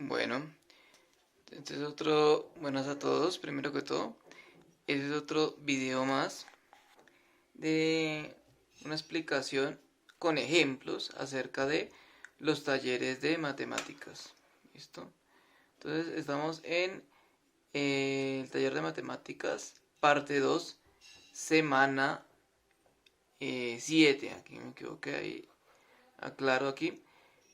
Bueno, buenas a todos, primero que todo. Este es otro video más de una explicación con ejemplos acerca de los talleres de matemáticas. ¿Listo? Entonces estamos en el taller de matemáticas, parte 2, semana 7. Aquí me equivoqué, ahí aclaro aquí.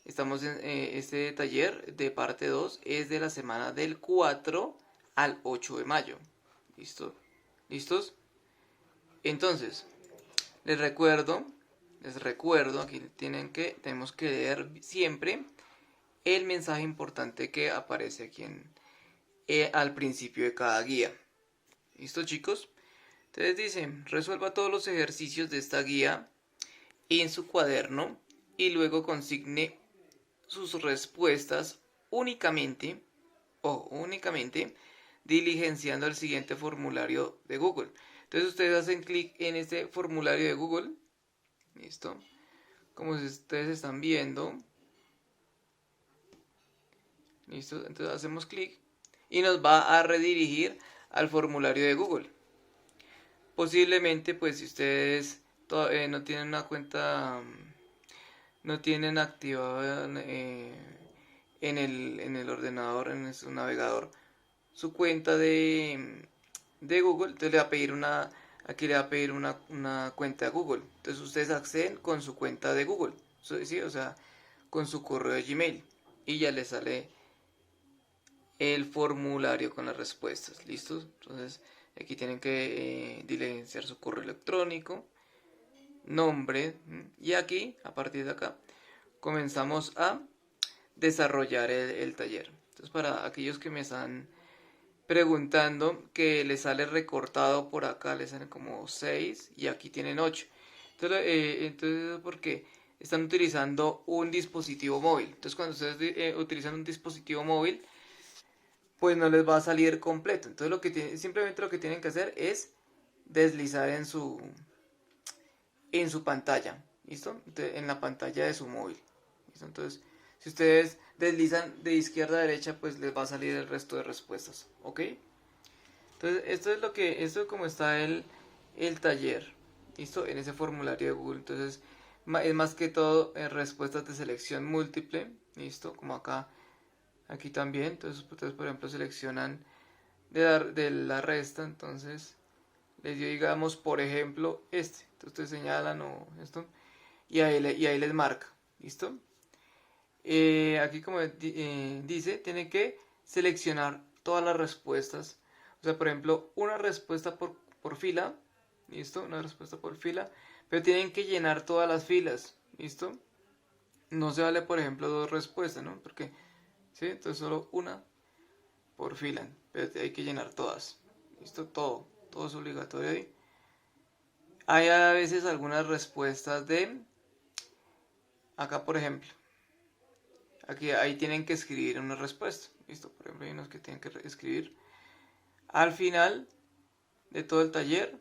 Estamos en este taller de parte 2 es de la semana del 4 al 8 de mayo. ¿Listo? ¿Listos? Entonces, les recuerdo, aquí tenemos que leer siempre el mensaje importante que aparece aquí al principio de cada guía. ¿Listo, chicos? Entonces dice, resuelva todos los ejercicios de esta guía en su cuaderno y luego consigne sus respuestas únicamente diligenciando el siguiente formulario de Google. Entonces ustedes hacen clic en este formulario de Google. ¿Listo? Como ustedes están viendo. ¿Listo? Entonces hacemos clic y nos va a redirigir al formulario de Google. Posiblemente, pues si ustedes no tienen una cuenta, no tienen activada en el ordenador, en su navegador, su cuenta de Google, entonces le va a pedir aquí le va a pedir una cuenta de Google. Entonces ustedes acceden con su cuenta de Google, ¿sí? O sea, con su correo de Gmail y ya les sale el formulario con las respuestas, ¿listos? Entonces aquí tienen que diligenciar su correo electrónico, nombre, y aquí, a partir de acá, comenzamos a desarrollar el taller. Entonces para aquellos que me están preguntando, que les sale recortado por acá, les salen como 6 y aquí tienen 8. Entonces porque están utilizando un dispositivo móvil. Entonces cuando ustedes utilizan un dispositivo móvil, pues no les va a salir completo. Entonces simplemente lo que tienen que hacer es deslizar en su pantalla. ¿Listo? Entonces, en la pantalla de su móvil. ¿Listo? Entonces, si ustedes deslizan de izquierda a derecha, pues les va a salir el resto de respuestas. ¿Ok? Entonces, esto es como está el taller, ¿listo? En ese formulario de Google. Entonces, es más que todo respuestas de selección múltiple, ¿listo? Como aquí también. Entonces, ustedes, por ejemplo, seleccionan de la resta, entonces les dio, digamos, por ejemplo, este. Entonces, ustedes señalan o esto, y ahí les marca, ¿listo? Aquí, como dice, tiene que seleccionar todas las respuestas. O sea, por ejemplo, una respuesta por fila. ¿Listo? Una respuesta por fila. Pero tienen que llenar todas las filas. ¿Listo? No se vale, por ejemplo, dos respuestas, ¿no? Porque, ¿sí? Entonces solo una por fila. Pero hay que llenar todas. ¿Listo? Todo. Todo es obligatorio ahí. Hay a veces algunas respuestas acá, por ejemplo. Ahí tienen que escribir una respuesta. ¿Listo? Por ejemplo, hay unos que tienen que escribir. Al final de todo el taller,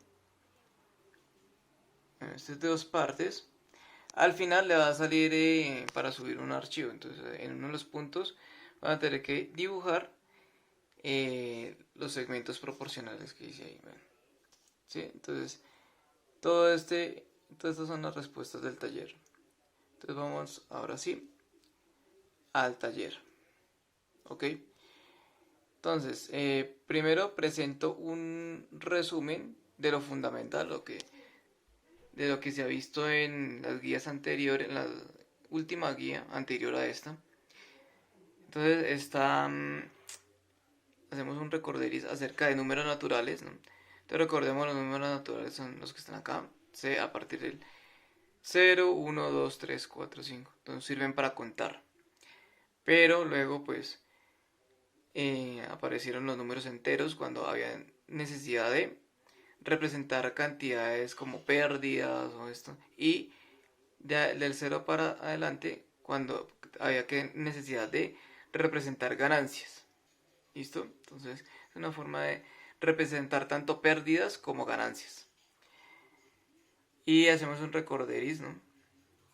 este es de dos partes, al final le va a salir para subir un archivo. Entonces, en uno de los puntos van a tener que dibujar los segmentos proporcionales que dice ahí. Bueno, ¿sí? Entonces, todas estas son las respuestas del taller. Entonces, vamos ahora sí al taller. ¿Ok? Entonces, primero presento un resumen de lo fundamental, de lo que se ha visto en las guías anteriores, en la última guía anterior a esta. Entonces, hacemos un recorderis acerca de números naturales, ¿no? Entonces, recordemos, los números naturales son los que están acá, a partir del 0, 1, 2, 3, 4, 5. Entonces, sirven para contar. Pero luego, pues, aparecieron los números enteros cuando había necesidad de representar cantidades como pérdidas o esto, y del cero para adelante cuando había necesidad de representar ganancias. ¿Listo? Entonces es una forma de representar tanto pérdidas como ganancias. Y hacemos un recorderis, ¿no?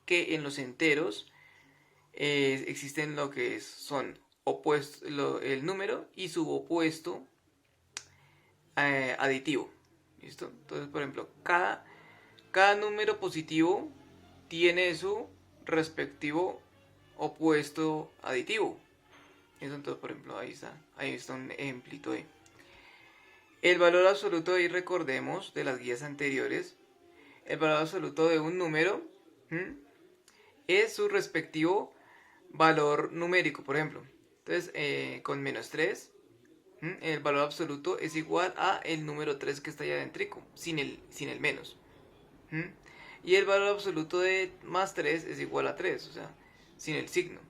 Que en los enteros existen lo que son opuesto, el número y su opuesto aditivo. ¿Listo? Entonces, por ejemplo, cada número positivo tiene su respectivo opuesto aditivo. Eso, entonces, por ejemplo, ahí está un ejemplito ahí. El valor absoluto, ahí recordemos de las guías anteriores, el valor absoluto de un número es su respectivo valor numérico, por ejemplo. Entonces, con -3, el valor absoluto es igual a el número 3 que está allá adentro, sin el menos. Y el valor absoluto de +3 es igual a 3, o sea, sin el signo.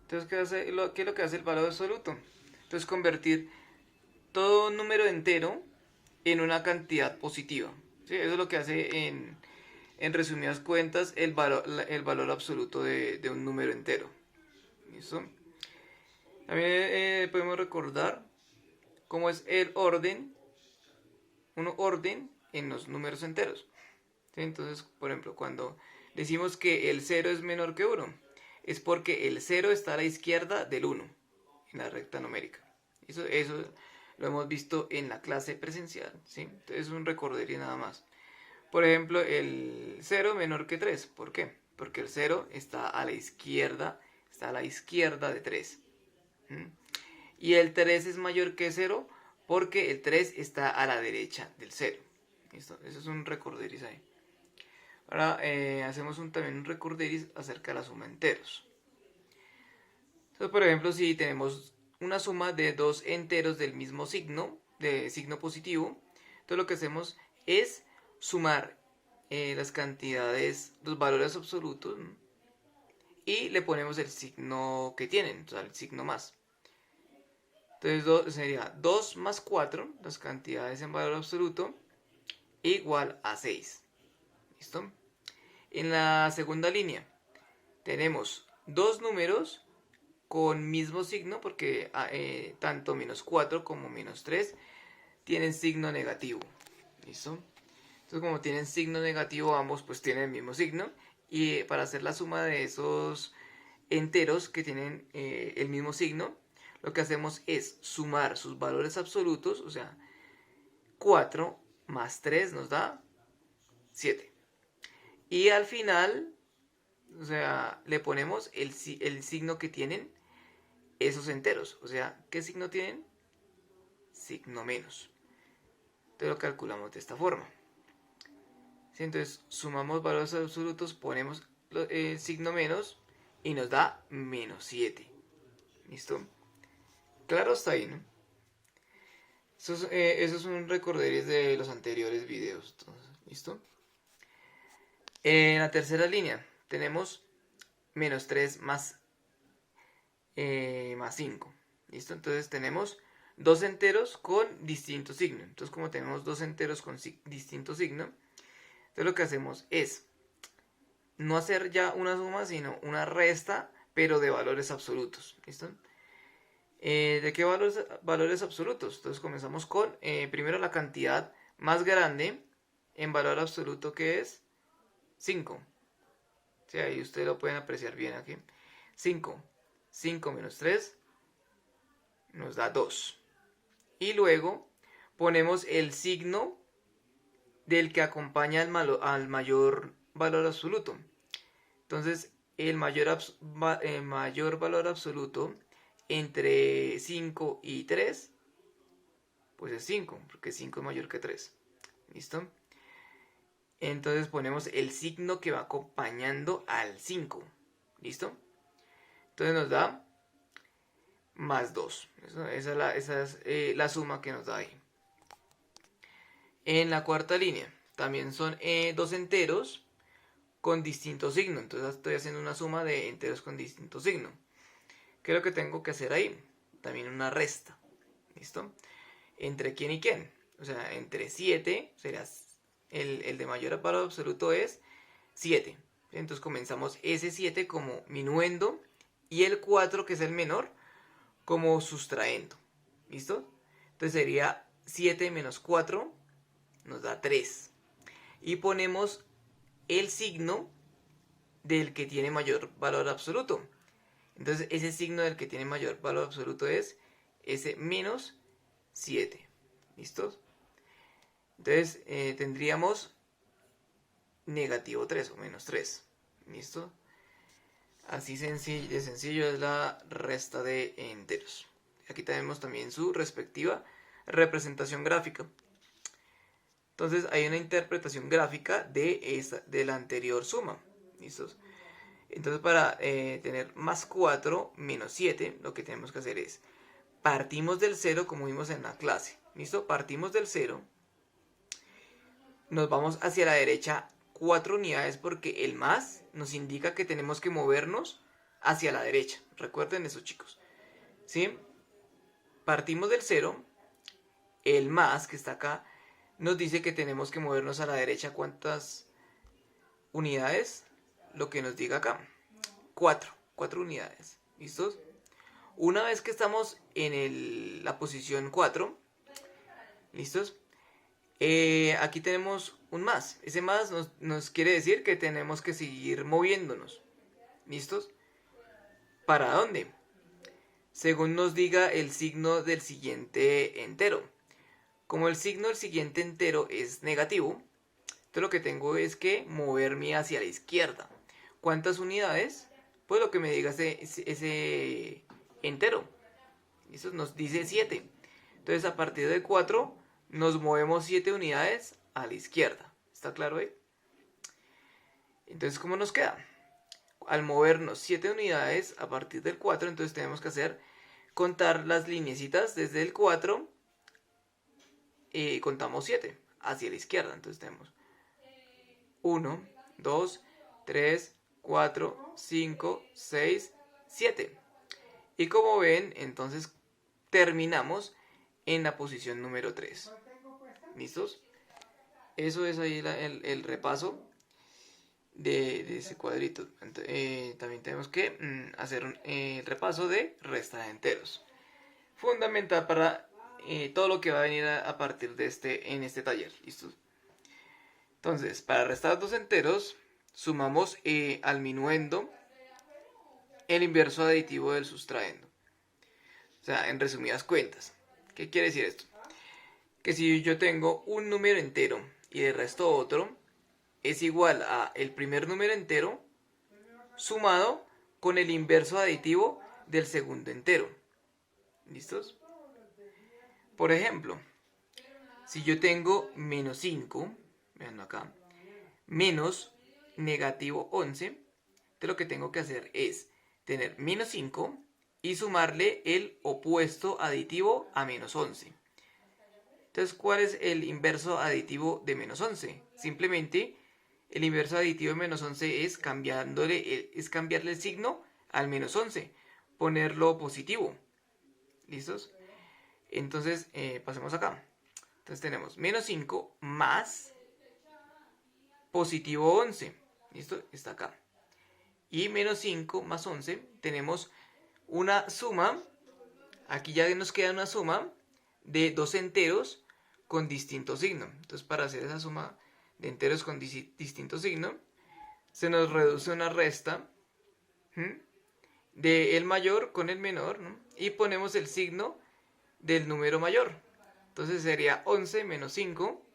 Entonces, ¿qué es lo que hace el valor absoluto? Entonces, convertir todo número entero en una cantidad positiva. ¿Sí? Eso es lo que hace en resumidas cuentas el valor absoluto de un número entero. ¿Listo? También podemos recordar cómo es el orden, un orden en los números enteros. ¿Sí? Entonces, por ejemplo, cuando decimos que el 0 es menor que 1, es porque el 0 está a la izquierda del 1 en la recta numérica. Eso lo hemos visto en la clase presencial, ¿sí? Entonces es un recorderis nada más. Por ejemplo, el 0 menor que 3. ¿Por qué? Porque el 0 está a la izquierda de 3. Y el 3 es mayor que 0 porque el 3 está a la derecha del 0. ¿Listo? Eso es un recorderis ahí. Ahora hacemos también un recorderis acerca de la suma de enteros. Entonces, por ejemplo, si tenemos una suma de dos enteros del mismo signo, de signo positivo, entonces lo que hacemos es sumar las cantidades, los valores absolutos, ¿no? Y le ponemos el signo que tienen, o sea, el signo más. Entonces sería 2 más 4, las cantidades en valor absoluto, igual a 6. ¿Listo? En la segunda línea tenemos dos números con mismo signo, porque tanto -4 como -3 tienen signo negativo. ¿Listo? Entonces, como tienen signo negativo, ambos pues tienen el mismo signo. Y para hacer la suma de esos enteros que tienen el mismo signo, lo que hacemos es sumar sus valores absolutos, o sea, 4 más 3 nos da 7. Y al final, o sea, le ponemos el signo que tienen esos enteros. O sea, ¿qué signo tienen? Signo menos. Entonces lo calculamos de esta forma. ¿Sí? Entonces sumamos valores absolutos, ponemos el signo menos y nos da -7. ¿Listo? Claro, está ahí, ¿no? Eso es un recorderis de los anteriores videos. Entonces, ¿listo? En la tercera línea tenemos -3 más 5. ¿Listo? Entonces tenemos dos enteros con distinto signo. Entonces, como tenemos dos enteros con distinto signo, entonces lo que hacemos es no hacer ya una suma, sino una resta, pero de valores absolutos. ¿Listo? ¿De qué valores absolutos? Entonces comenzamos con primero la cantidad más grande en valor absoluto, que es 5. Sí, ahí ustedes lo pueden apreciar bien aquí. 5. 5 menos 3 nos da 2. Y luego ponemos el signo del que acompaña al mayor valor absoluto. Entonces, el mayor valor absoluto entre 5 y 3, pues es 5, porque 5 es mayor que 3. ¿Listo? Entonces ponemos el signo que va acompañando al 5. ¿Listo? Entonces nos da más 2. Esa es la suma que nos da ahí. En la cuarta línea también son dos enteros con distinto signo. Entonces estoy haciendo una suma de enteros con distinto signo. ¿Qué es lo que tengo que hacer ahí? También una resta. ¿Listo? ¿Entre quién y quién? O sea, entre 7, será el de mayor valor absoluto es 7. Entonces comenzamos ese 7 como minuendo y el 4, que es el menor, como sustraendo. ¿Listo? Entonces sería 7 menos 4 nos da 3. Y ponemos el signo del que tiene mayor valor absoluto, Entonces ese signo del que tiene mayor valor absoluto es ese menos 7. ¿Listos? Entonces tendríamos negativo 3 o menos 3. ¿Listo? Así de sencillo es la resta de enteros. Aquí tenemos también su respectiva representación gráfica. Entonces hay una interpretación gráfica de la anterior suma. ¿Listos? Entonces para tener más 4 menos 7, lo que tenemos que hacer es partimos del 0 como vimos en la clase. ¿Listo? Partimos del 0. Nos vamos hacia la derecha 4 unidades porque el más nos indica que tenemos que movernos hacia la derecha. Recuerden eso, chicos. ¿Sí? Partimos del 0. El más que está acá nos dice que tenemos que movernos a la derecha. ¿Cuántas unidades? Lo que nos diga acá. 4 unidades. ¿Listos? Una vez que estamos en la posición 4, ¿listos? Aquí tenemos un más. Ese más nos quiere decir que tenemos que seguir moviéndonos. ¿Listos? ¿Para dónde? Según nos diga el signo del siguiente entero. Como el signo del siguiente entero es negativo, entonces lo que tengo es que moverme hacia la izquierda. ¿Cuántas unidades? Pues lo que me diga ese entero. Eso nos dice 7. Entonces a partir de 4 nos movemos 7 unidades a la izquierda. ¿Está claro ahí? Entonces, ¿cómo nos queda? Al movernos 7 unidades a partir del 4, entonces tenemos que contar las lineecitas desde el 4. Contamos 7 hacia la izquierda. Entonces tenemos 1, 2, 3, 4, 5, 6, 7. Y como ven, entonces terminamos en la posición número 3. ¿Listos? Eso es ahí el repaso de ese cuadrito. También tenemos que hacer el repaso de resta de enteros. Fundamental para todo lo que va a venir a partir de en este taller. ¿Listos? Entonces, para restar dos enteros, sumamos al minuendo el inverso aditivo del sustraendo. O sea, en resumidas cuentas. ¿Qué quiere decir esto? Que si yo tengo un número entero y de resto otro, es igual a el primer número entero sumado con el inverso aditivo del segundo entero. ¿Listos? Por ejemplo, si yo tengo menos 5, vean acá, menos negativo 11, entonces lo que tengo que hacer es tener menos 5 y sumarle el opuesto aditivo a menos 11. Entonces, ¿cuál es el inverso aditivo de menos 11? Simplemente el inverso aditivo de menos 11 es cambiarle el signo al menos 11, ponerlo positivo. ¿Listos? Entonces, pasemos acá. Entonces tenemos menos 5 más positivo 11. ¿Listo? Está acá. Y menos 5 más 11 tenemos una suma. Aquí ya nos queda una suma de dos enteros con distinto signo. Entonces, para hacer esa suma de enteros con distinto signo, se nos reduce una resta de el mayor con el menor, ¿no? Y ponemos el signo del número mayor. Entonces sería 11 menos 5,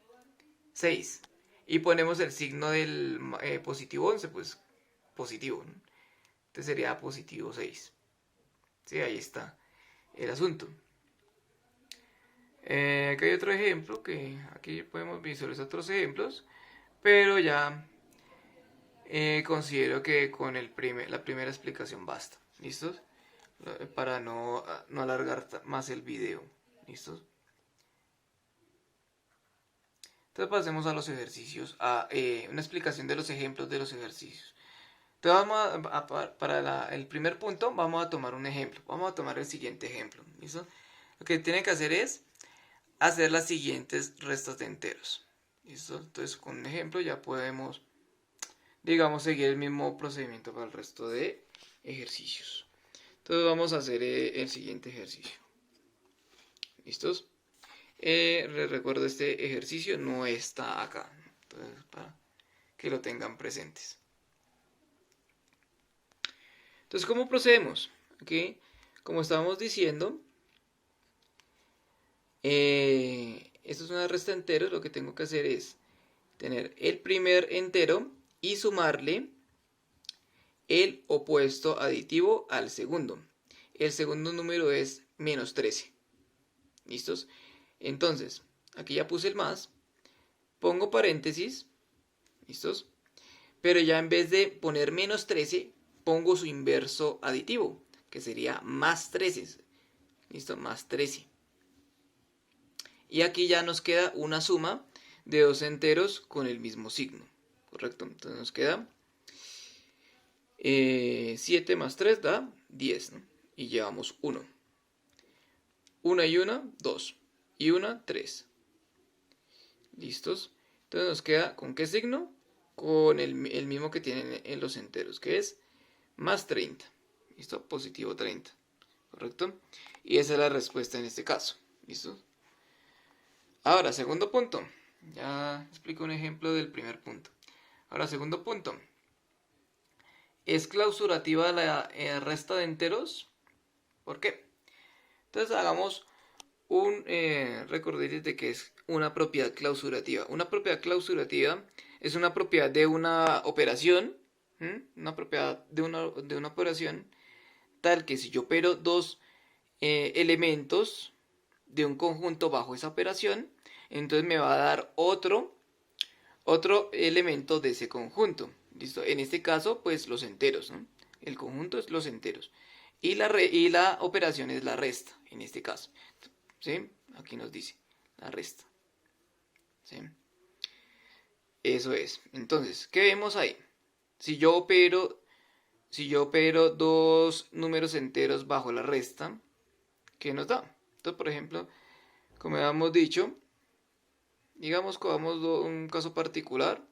6. Y ponemos el signo del positivo 11, pues positivo, ¿no? Entonces sería positivo 6. Sí, ahí está el asunto. Aquí hay otro ejemplo, que aquí podemos visualizar otros ejemplos, pero ya considero que con la primera explicación basta. ¿Listos? Para no alargar más el video. ¿Listos? Entonces pasemos a los ejercicios, a una explicación de los ejemplos de los ejercicios. Entonces para el primer punto vamos a tomar un ejemplo. Vamos a tomar el siguiente ejemplo. ¿Listo? Lo que tienen que hacer es hacer las siguientes restas de enteros. ¿Listo? Entonces con un ejemplo ya podemos, digamos, seguir el mismo procedimiento para el resto de ejercicios. Entonces vamos a hacer el siguiente ejercicio. ¿Listos? Les recuerdo, este ejercicio no está acá. Entonces, para que lo tengan presentes. Entonces, ¿cómo procedemos? Aquí, como estábamos diciendo, esto es una resta de enteros. Lo que tengo que hacer es tener el primer entero y sumarle el opuesto aditivo al segundo. El segundo número es menos 13. ¿Listos? Entonces, aquí ya puse el más. Pongo paréntesis. ¿Listos? Pero ya en vez de poner menos 13, pongo su inverso aditivo, que sería más 13. ¿Listo? Más 13. Y aquí ya nos queda una suma de dos enteros con el mismo signo. ¿Correcto? Entonces nos queda 7 más 3 da 10, ¿no? Y llevamos 1. 1 y 1, 2. Y 1, 3. ¿Listos? Entonces nos queda, ¿con qué signo? Con el mismo que tienen en los enteros, que es más 30. ¿Listo? Positivo 30. ¿Correcto? Y esa es la respuesta en este caso. ¿Listo? Ahora, segundo punto. Ya explico un ejemplo del primer punto. Ahora, segundo punto. ¿Es clausurativa la resta de enteros? ¿Por qué? Entonces hagamos un recorderis de que es una propiedad clausurativa. Una propiedad clausurativa es una propiedad de una operación, una propiedad de una operación tal que si yo opero dos elementos de un conjunto bajo esa operación, entonces me va a dar otro elemento de ese conjunto. ¿Listo? En este caso, pues los enteros, ¿no? El conjunto es los enteros. Y la operación es la resta, en este caso. ¿Sí? Aquí nos dice la resta. ¿Sí? Eso es. Entonces, ¿qué vemos ahí? Si yo opero dos números enteros bajo la resta, ¿qué nos da? Entonces, por ejemplo, como habíamos dicho, digamos que cogamos un caso particular.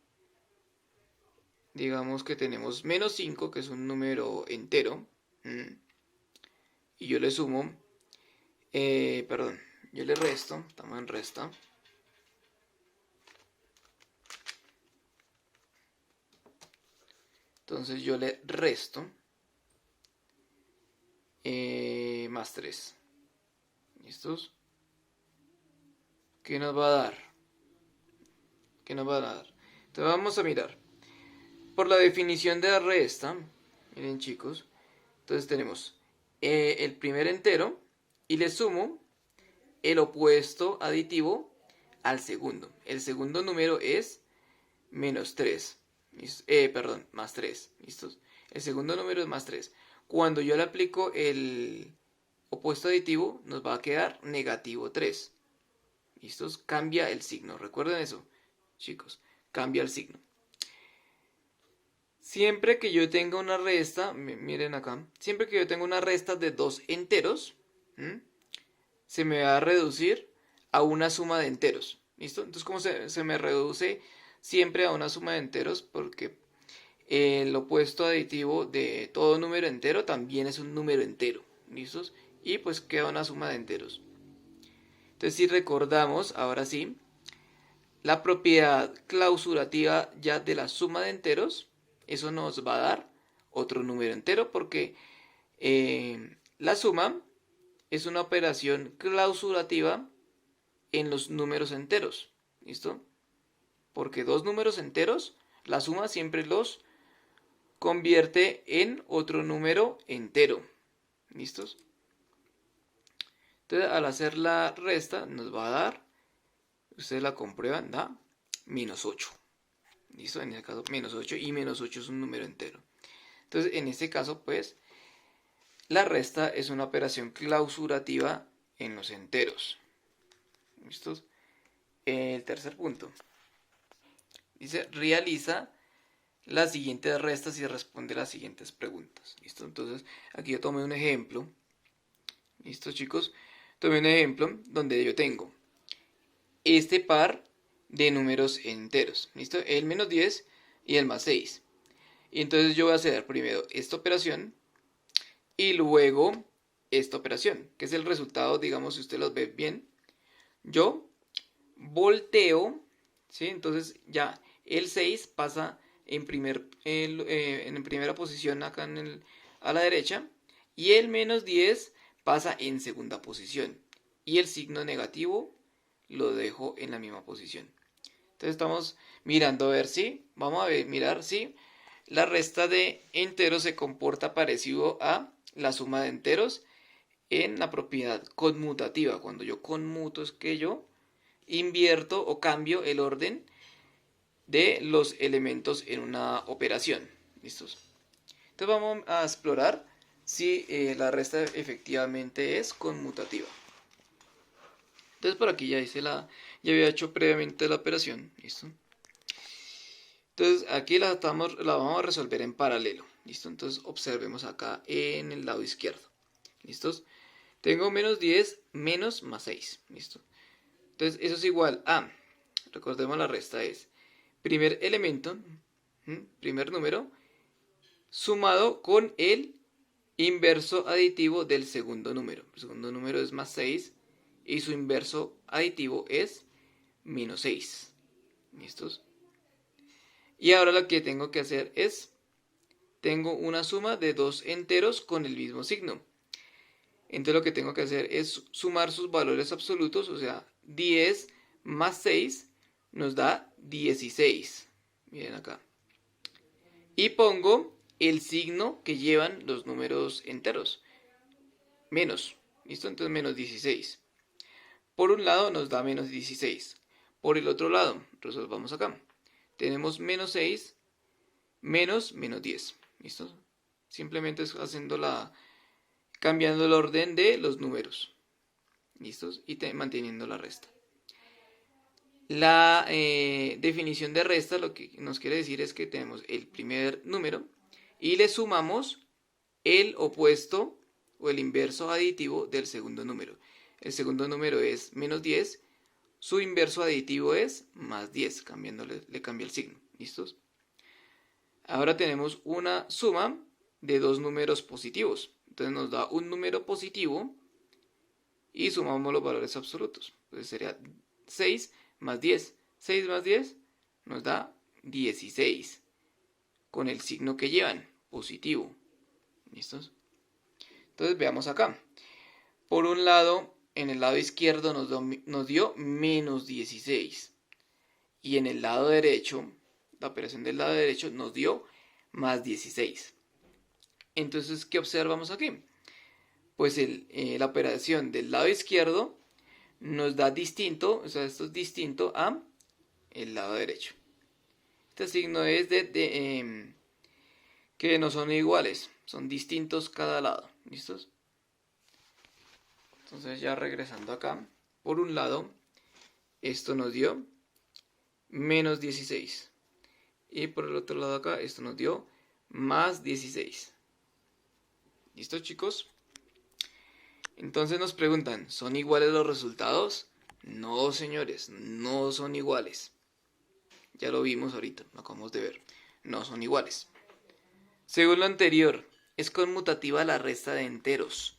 Digamos que tenemos menos 5, que es un número entero. Y yo le sumo, perdón, yo le resto, estamos en resta. Entonces yo le resto más 3. ¿Listos? ¿Qué nos va a dar? ¿Qué nos va a dar? Entonces vamos a mirar. Por la definición de la resta, miren chicos, entonces tenemos el primer entero y le sumo el opuesto aditivo al segundo. El segundo número es menos 3. Perdón, más 3. ¿Listos? El segundo número es más 3. Cuando yo le aplico el opuesto aditivo, nos va a quedar negativo 3. ¿Listos? Cambia el signo. Recuerden eso, chicos. Cambia el signo. Siempre que yo tenga una resta, miren acá, siempre que yo tenga una resta de dos enteros, se me va a reducir a una suma de enteros. ¿Listo? Entonces, ¿cómo se me reduce siempre a una suma de enteros? Porque el opuesto aditivo de todo número entero también es un número entero. ¿Listos? Y pues queda una suma de enteros. Entonces, si recordamos, ahora sí, la propiedad clausurativa ya de la suma de enteros, eso nos va a dar otro número entero porque la suma es una operación clausurativa en los números enteros. ¿Listo? Porque dos números enteros, la suma siempre los convierte en otro número entero. ¿Listos? Entonces, al hacer la resta, nos va a dar, ustedes la comprueban, da menos 8. ¿Listo? En este caso, menos 8, y menos 8 es un número entero. Entonces, en este caso, pues, la resta es una operación clausurativa en los enteros. ¿Listos? El tercer punto. Dice, realiza las siguientes restas y responde las siguientes preguntas. ¿Listo? Entonces, aquí yo tomé un ejemplo. ¿Listo, chicos? Tomé un ejemplo donde yo tengo este par de números enteros. ¿Listo? El menos 10 y el más 6. Y entonces yo voy a hacer primero esta operación y luego esta operación, que es el resultado, digamos, si usted los ve bien. Yo volteo, ¿sí? Entonces ya el 6 pasa en primera posición acá a la derecha y el menos 10 pasa en segunda posición y el signo negativo lo dejo en la misma posición. Entonces estamos mirando a ver si, vamos a ver, mirar si la resta de enteros se comporta parecido a la suma de enteros en la propiedad conmutativa. Cuando yo conmuto es que yo invierto o cambio el orden de los elementos en una operación. ¿Listos? Entonces vamos a explorar si la resta efectivamente es conmutativa. Entonces por aquí ya hice ya había hecho previamente la operación. ¿Listo? Entonces aquí la vamos a resolver en paralelo. ¿Listo? Entonces observemos acá en el lado izquierdo. ¿Listos? Tengo menos 10 menos más 6. ¿Listo? Entonces eso es igual a, recordemos la resta es, primer elemento, primer número, sumado con el inverso aditivo del segundo número. El segundo número es más 6 y su inverso aditivo es menos 6. ¿Listos? Y ahora lo que tengo que hacer es, tengo una suma de dos enteros con el mismo signo. Entonces lo que tengo que hacer es sumar sus valores absolutos, o sea, 10 más 6 nos da 16. Miren acá. Y pongo el signo que llevan los números enteros. Menos. ¿Listo? Entonces menos 16. Por un lado nos da menos 16. Por el otro lado, resolvamos acá. Tenemos menos 6 menos 10. ¿Listo? Simplemente es cambiando el orden de los números. ¿Listos? Y manteniendo la resta. La definición de resta lo que nos quiere decir es que tenemos el primer número y le sumamos el opuesto o el inverso aditivo del segundo número. El segundo número es menos 10, su inverso aditivo es más 10, le cambia el signo. ¿Listos? Ahora tenemos una suma de dos números positivos. Entonces nos da un número positivo y sumamos los valores absolutos. Entonces sería 6 más 10. 6 más 10 nos da 16. Con el signo que llevan, positivo. ¿Listos? Entonces veamos acá. Por un lado, en el lado izquierdo nos dio menos 16. Y en el lado derecho, la operación del lado derecho nos dio más 16. Entonces, ¿qué observamos aquí? Pues la operación del lado izquierdo nos da distinto, o sea, esto es distinto a el lado derecho. Este signo es que no son iguales, son distintos cada lado. ¿Listos? Entonces ya regresando acá, por un lado, esto nos dio menos 16. Y por el otro lado acá, esto nos dio más 16. ¿Listo, chicos? Entonces nos preguntan, ¿son iguales los resultados? No, señores, no son iguales. Ya lo vimos ahorita, lo acabamos de ver. No son iguales. Según lo anterior, ¿es conmutativa la resta de enteros?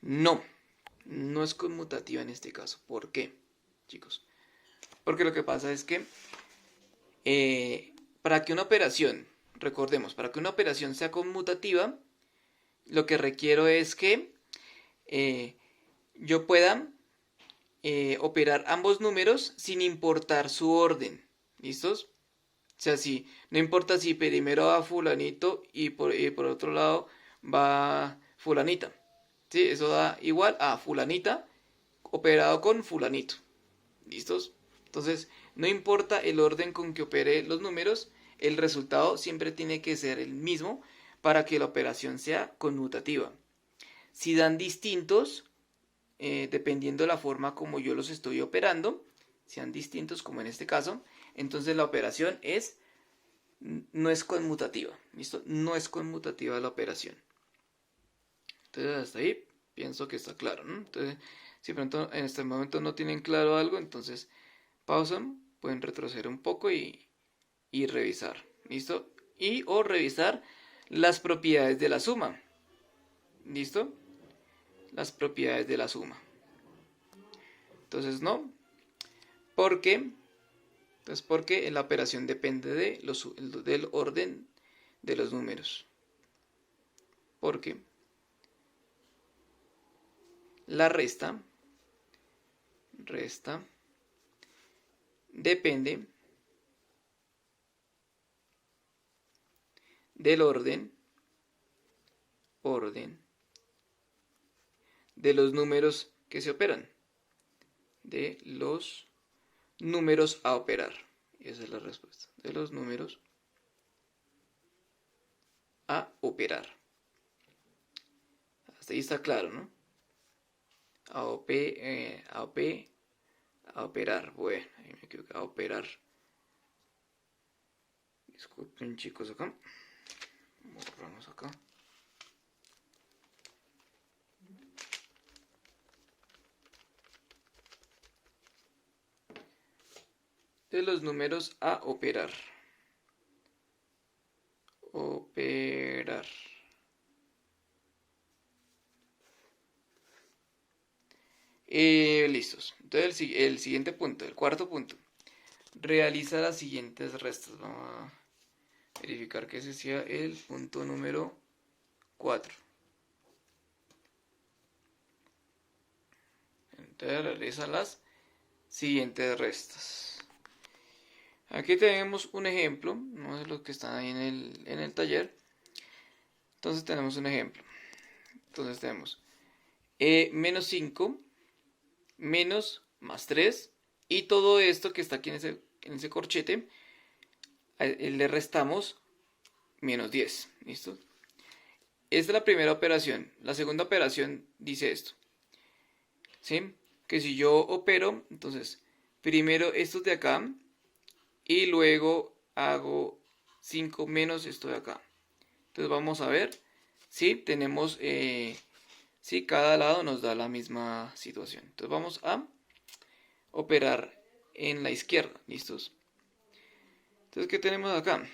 No, no es conmutativa en este caso. ¿Por qué, chicos? Porque lo que pasa es que para que una operación, recordemos, para que una operación sea conmutativa, lo que requiero es que yo pueda operar ambos números sin importar su orden. ¿Listos? O sea, no importa si primero va fulanito y por otro lado va fulanita. ¿Sí? Eso da igual a fulanita operado con fulanito. ¿Listos? Entonces, no importa el orden con que opere los números, el resultado siempre tiene que ser el mismo para que la operación sea conmutativa. Si dan distintos, dependiendo de la forma como yo los estoy operando, sean distintos como en este caso, entonces la operación no es conmutativa. ¿Listo? No es conmutativa la operación. Entonces hasta ahí pienso que está claro, ¿no? Entonces, si pronto en este momento no tienen claro algo, entonces pausan, pueden retroceder un poco y revisar. ¿Listo? O revisar las propiedades de la suma. ¿Listo? Las propiedades de la suma. Entonces no. ¿Por qué? Entonces porque la operación depende del orden de los números. porque la resta depende del orden de los números que se operan, de los números a operar. Y esa es la respuesta, de los números a operar. Hasta ahí está claro, ¿no? A operar. Bueno, ahí me equivoqué. A operar. Disculpen, chicos, acá. Borramos acá. De los números a operar. Operar. Listos. Entonces el siguiente punto, el cuarto punto. Realiza las siguientes restas. Vamos a verificar que ese sea el punto número 4. Entonces realiza las siguientes restas. Aquí tenemos un ejemplo, no es lo que está ahí en el taller. Entonces tenemos un ejemplo. Entonces tenemos menos 5 menos más 3 y todo esto que está aquí en ese corchete le restamos menos 10. ¿Listo? Esta es la primera operación. La segunda operación dice esto, ¿sí? Que si yo opero, entonces primero estos de acá y luego hago 5 menos esto de acá. Entonces vamos a ver si tenemos, si cada lado nos da la misma situación. Entonces vamos a operar en la izquierda. ¿Listos? Entonces, ¿qué tenemos acá?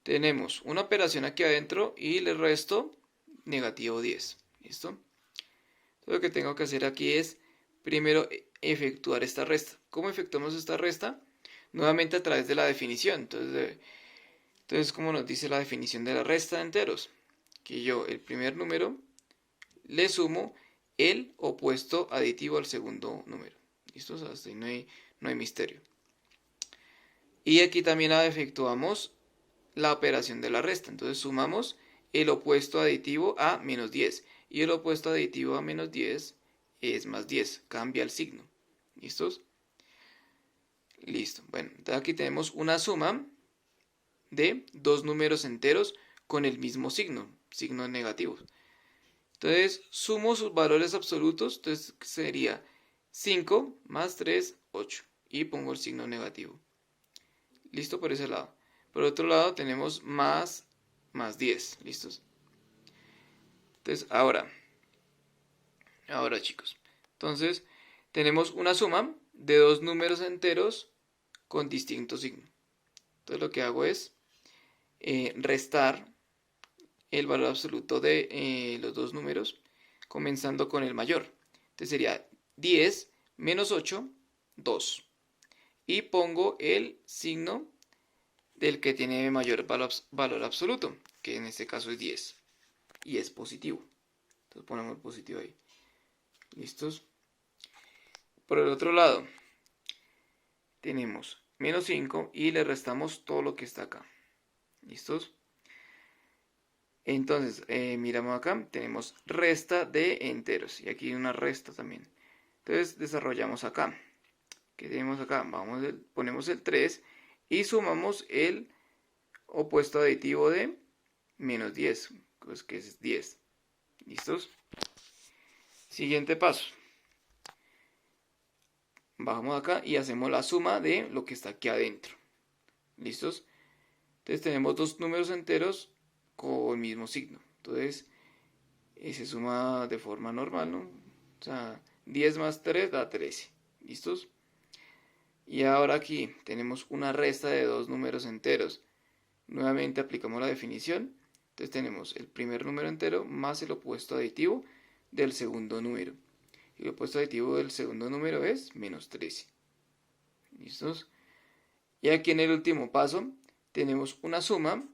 Tenemos una operación aquí adentro y le resto negativo 10. ¿Listo? Entonces, lo que tengo que hacer aquí es primero efectuar esta resta. ¿Cómo efectuamos esta resta? Nuevamente a través de la definición. Entonces, como nos dice la definición de la resta de enteros, que yo el primer número le sumo el opuesto aditivo al segundo número. ¿Listo? Hasta ahí no hay misterio. Y aquí también efectuamos la operación de la resta. Entonces sumamos el opuesto aditivo a menos 10. Y el opuesto aditivo a menos 10 es más 10. Cambia el signo. ¿Listos? Listo. Bueno, entonces aquí tenemos una suma de dos números enteros con el mismo signo, signos negativos. Entonces sumo sus valores absolutos, entonces sería 5 más 3, 8. Y pongo el signo negativo. Listo por ese lado. Por otro lado tenemos más 10. ¿Listos? Entonces ahora chicos. Entonces tenemos una suma de dos números enteros con distinto signo. Entonces lo que hago es restar el valor absoluto de los dos números, comenzando con el mayor. Entonces sería 10 menos 8, 2. Y pongo el signo del que tiene mayor valor absoluto, que en este caso es 10. Y es positivo. Entonces ponemos el positivo ahí. ¿Listos? Por el otro lado, tenemos menos 5 y le restamos todo lo que está acá. ¿Listos? Entonces, miramos acá, tenemos resta de enteros. Y aquí hay una resta también. Entonces, desarrollamos acá. ¿Qué tenemos acá? Ponemos el 3 y sumamos el opuesto aditivo de menos 10, pues que es 10. ¿Listos? Siguiente paso. Bajamos acá y hacemos la suma de lo que está aquí adentro. ¿Listos? Entonces tenemos dos números enteros con el mismo signo. Entonces se suma de forma normal, ¿no? O sea, 10 más 3 da 13. ¿Listos? Y ahora aquí tenemos una resta de dos números enteros. Nuevamente aplicamos la definición. Entonces tenemos el primer número entero más el opuesto aditivo del segundo número. El opuesto aditivo del segundo número es menos 13. ¿Listos? Y aquí en el último paso tenemos una suma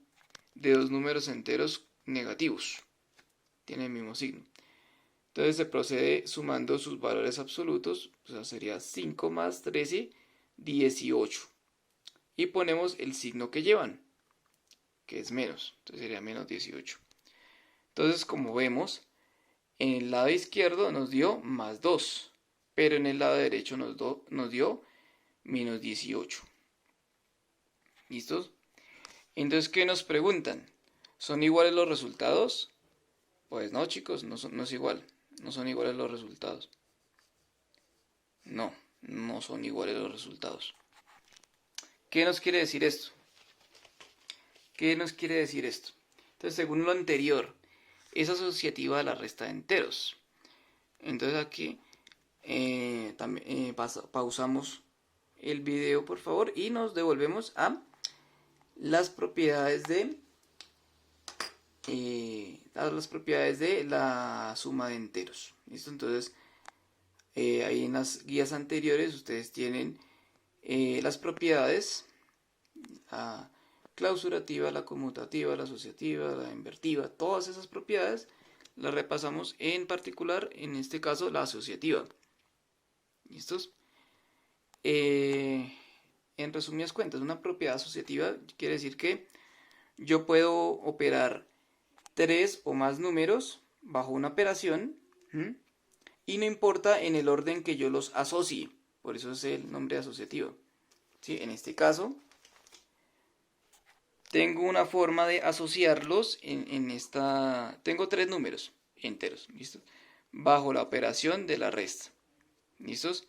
de dos números enteros negativos. Tienen el mismo signo. Entonces se procede sumando sus valores absolutos. O sea, sería 5 más 13, 18. Y ponemos el signo que llevan, que es menos. Entonces sería menos 18. Entonces, como vemos, en el lado izquierdo nos dio más 2. Pero en el lado derecho nos dio menos 18. ¿Listos? Entonces, ¿qué nos preguntan? ¿Son iguales los resultados? Pues no, chicos, no es igual. No son iguales los resultados. No son iguales los resultados. ¿Qué nos quiere decir esto? ¿Qué nos quiere decir esto? Entonces, según lo anterior, es asociativa a la resta de enteros. Entonces aquí pausamos el video, por favor, y nos devolvemos a las propiedades de la suma de enteros. ¿Listo? Entonces, ahí en las guías anteriores ustedes tienen las propiedades, la clausurativa, la conmutativa, la asociativa, la invertiva, todas esas propiedades las repasamos, en particular, en este caso, la asociativa. ¿Listos? En resumidas cuentas, una propiedad asociativa quiere decir que yo puedo operar 3 o más números bajo una operación, y no importa en el orden que yo los asocie. Por eso es el nombre asociativo. ¿Sí? En este caso, tengo una forma de asociarlos tengo 3 números enteros, ¿listo? Bajo la operación de la resta. ¿Listos?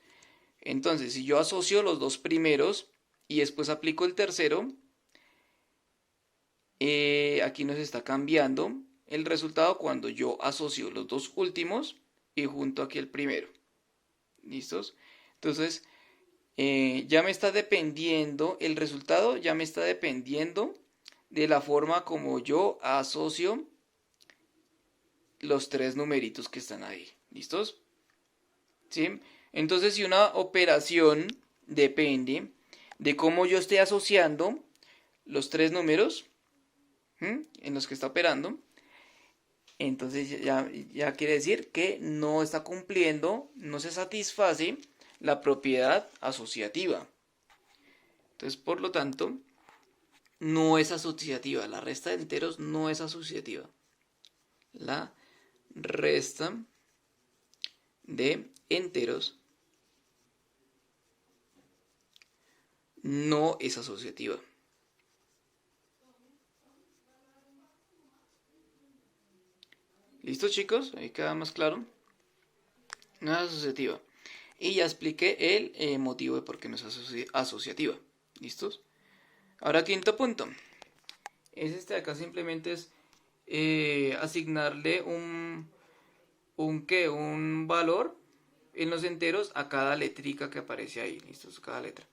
Entonces, si yo asocio los dos primeros y después aplico el tercero, aquí nos está cambiando el resultado cuando yo asocio los dos últimos y junto aquí el primero. ¿Listos? Entonces, ya me está dependiendo, el resultado ya me está dependiendo de la forma como yo asocio los 3 numeritos que están ahí. ¿Listos? ¿Sí? Entonces, si una operación depende de cómo yo esté asociando los 3 números en los que está operando, entonces ya quiere decir que no está cumpliendo, no se satisface la propiedad asociativa. Entonces, por lo tanto, no es asociativa. La resta de enteros no es asociativa. La resta de enteros no es asociativa. ¿Listo, chicos? Ahí queda más claro. No es asociativa. Y ya expliqué el motivo de por qué no es asociativa. ¿Listos? Ahora, quinto punto. Es este de acá, simplemente es asignarle un valor en los enteros a cada letrica que aparece ahí. ¿Listos? Cada letra.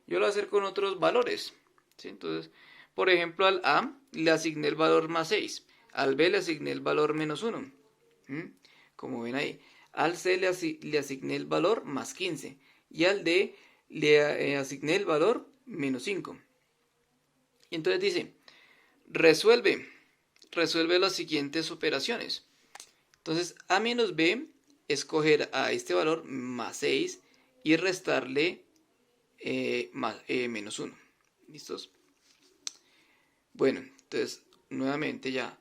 Yo lo voy a hacer con otros valores. ¿Sí? Entonces, por ejemplo, al A le asigné el valor más 6. Al B le asigné el valor menos 1. Como ven ahí. Al C le asigné el valor más 15. Y al D le asigné el valor menos 5. Y entonces dice, resuelve las siguientes operaciones. Entonces, A menos B, escoger a este valor más 6 y restarle menos 1. ¿Listos? Bueno, entonces, nuevamente ya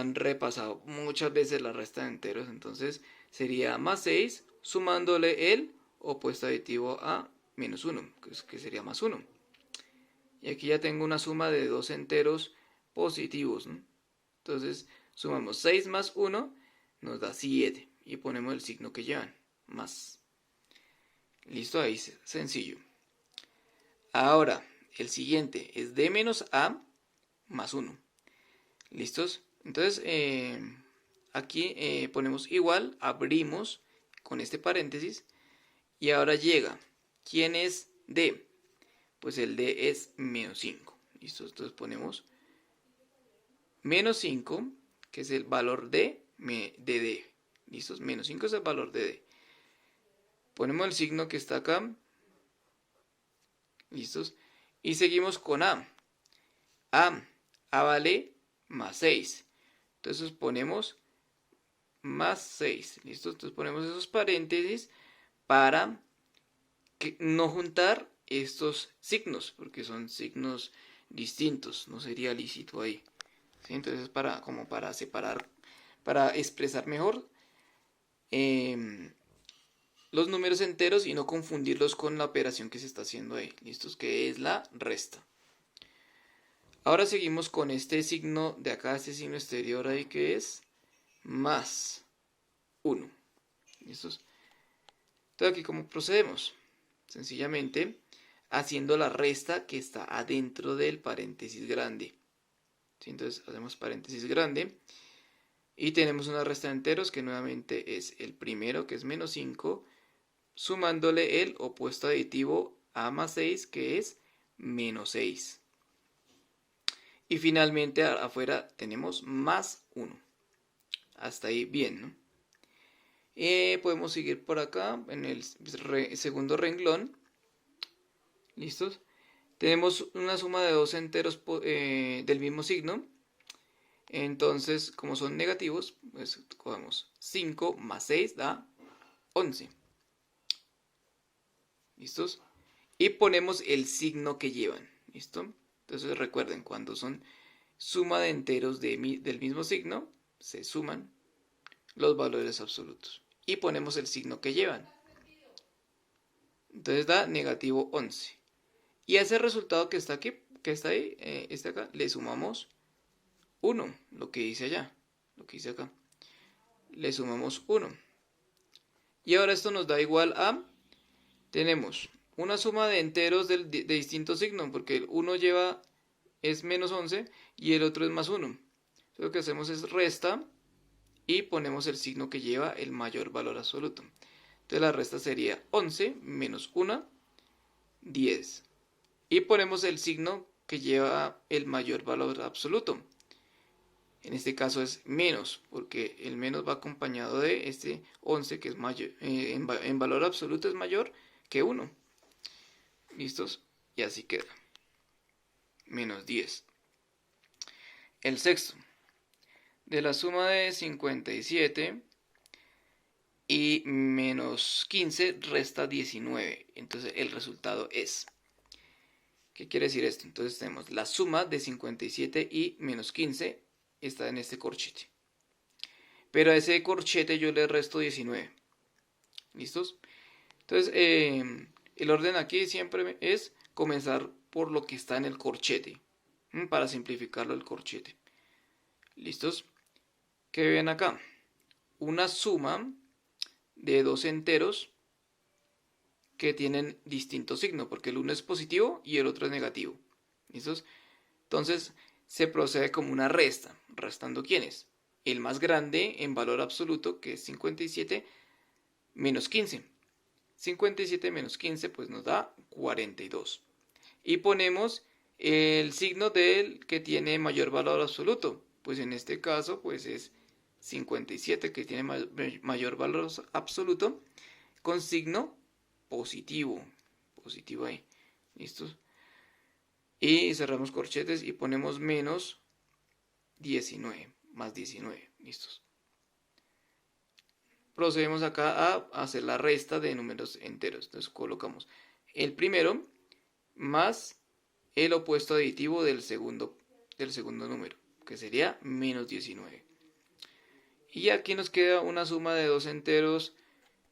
han repasado muchas veces la resta de enteros. Entonces, sería más 6 sumándole el opuesto aditivo a menos 1, que sería más 1. Y aquí ya tengo una suma de dos enteros positivos, ¿no? Entonces, sumamos 6 más 1, nos da 7. Y ponemos el signo que llevan, más. Listo, ahí sencillo. Ahora, el siguiente es D menos A más 1. ¿Listos? Entonces, aquí ponemos igual, abrimos con este paréntesis. Y ahora llega. ¿Quién es D? Pues el D es menos 5. ¿Listo? Entonces ponemos menos 5, que es el valor de D. ¿Listo? Menos 5 es el valor de D. Ponemos el signo que está acá. ¿Listos? Y seguimos con A. A vale más 6. Entonces ponemos más 6. ¿Listo? Entonces ponemos esos paréntesis para no juntar estos signos, porque son signos distintos, no sería lícito ahí. ¿Sí? Entonces como para separar, para expresar mejor los números enteros y no confundirlos con la operación que se está haciendo ahí. ¿Listos? Que es la resta. Ahora seguimos con este signo de acá, este signo exterior ahí que es más 1. ¿Listos? Entonces aquí cómo procedemos. Sencillamente haciendo la resta que está adentro del paréntesis grande. ¿Sí? Entonces hacemos paréntesis grande y tenemos una resta de enteros que nuevamente es el primero, que es menos 5, sumándole el opuesto aditivo a más 6, que es menos 6. Y finalmente afuera tenemos más 1. Hasta ahí bien, ¿no? Podemos seguir por acá en el segundo renglón. ¿Listos? Tenemos una suma de dos enteros del mismo signo. Entonces, como son negativos, pues cogemos 5 más 6 da 11. ¿Listos? Y ponemos el signo que llevan. ¿Listo? Entonces recuerden, cuando son suma de enteros del mismo signo, se suman los valores absolutos. Y ponemos el signo que llevan. Entonces da negativo 11. Y a ese resultado que está aquí, que está ahí, este acá, le sumamos 1, lo que dice allá, lo que dice acá. Le sumamos 1. Y ahora esto nos da igual a, tenemos una suma de enteros de distinto signo, porque el 1 es menos 11 y el otro es más 1. Entonces lo que hacemos es resta y ponemos el signo que lleva el mayor valor absoluto. Entonces la resta sería 11 menos 1, 10. Y ponemos el signo que lleva el mayor valor absoluto. En este caso es menos, porque el menos va acompañado de este 11 que es mayor, en valor absoluto es mayor que 1. ¿Listos? Y así queda. Menos 10. El sexto. De la suma de 57 y menos 15 resta 19. Entonces el resultado es... ¿Qué quiere decir esto? Entonces tenemos la suma de 57 y menos 15 está en este corchete. Pero a ese corchete yo le resto 19. ¿Listos? Entonces el orden aquí siempre es comenzar por lo que está en el corchete. Para simplificarlo el corchete. ¿Listos? ¿Qué ven acá? Una suma de dos enteros que tienen distinto signo, porque el uno es positivo y el otro es negativo. ¿Listos? Entonces se procede como una resta. ¿Restando quiénes? El más grande en valor absoluto, que es 57, menos 15. 57 menos 15 pues nos da 42. Y ponemos el signo del que tiene mayor valor absoluto. Pues en este caso pues es 57, que tiene mayor valor absoluto, con signo positivo. Positivo ahí. ¿Listos? Y cerramos corchetes y ponemos menos 19. Más 19. ¿Listos? Procedemos acá a hacer la resta de números enteros. Entonces colocamos el primero más el opuesto aditivo del segundo número, que sería menos 19. Y aquí nos queda una suma de dos enteros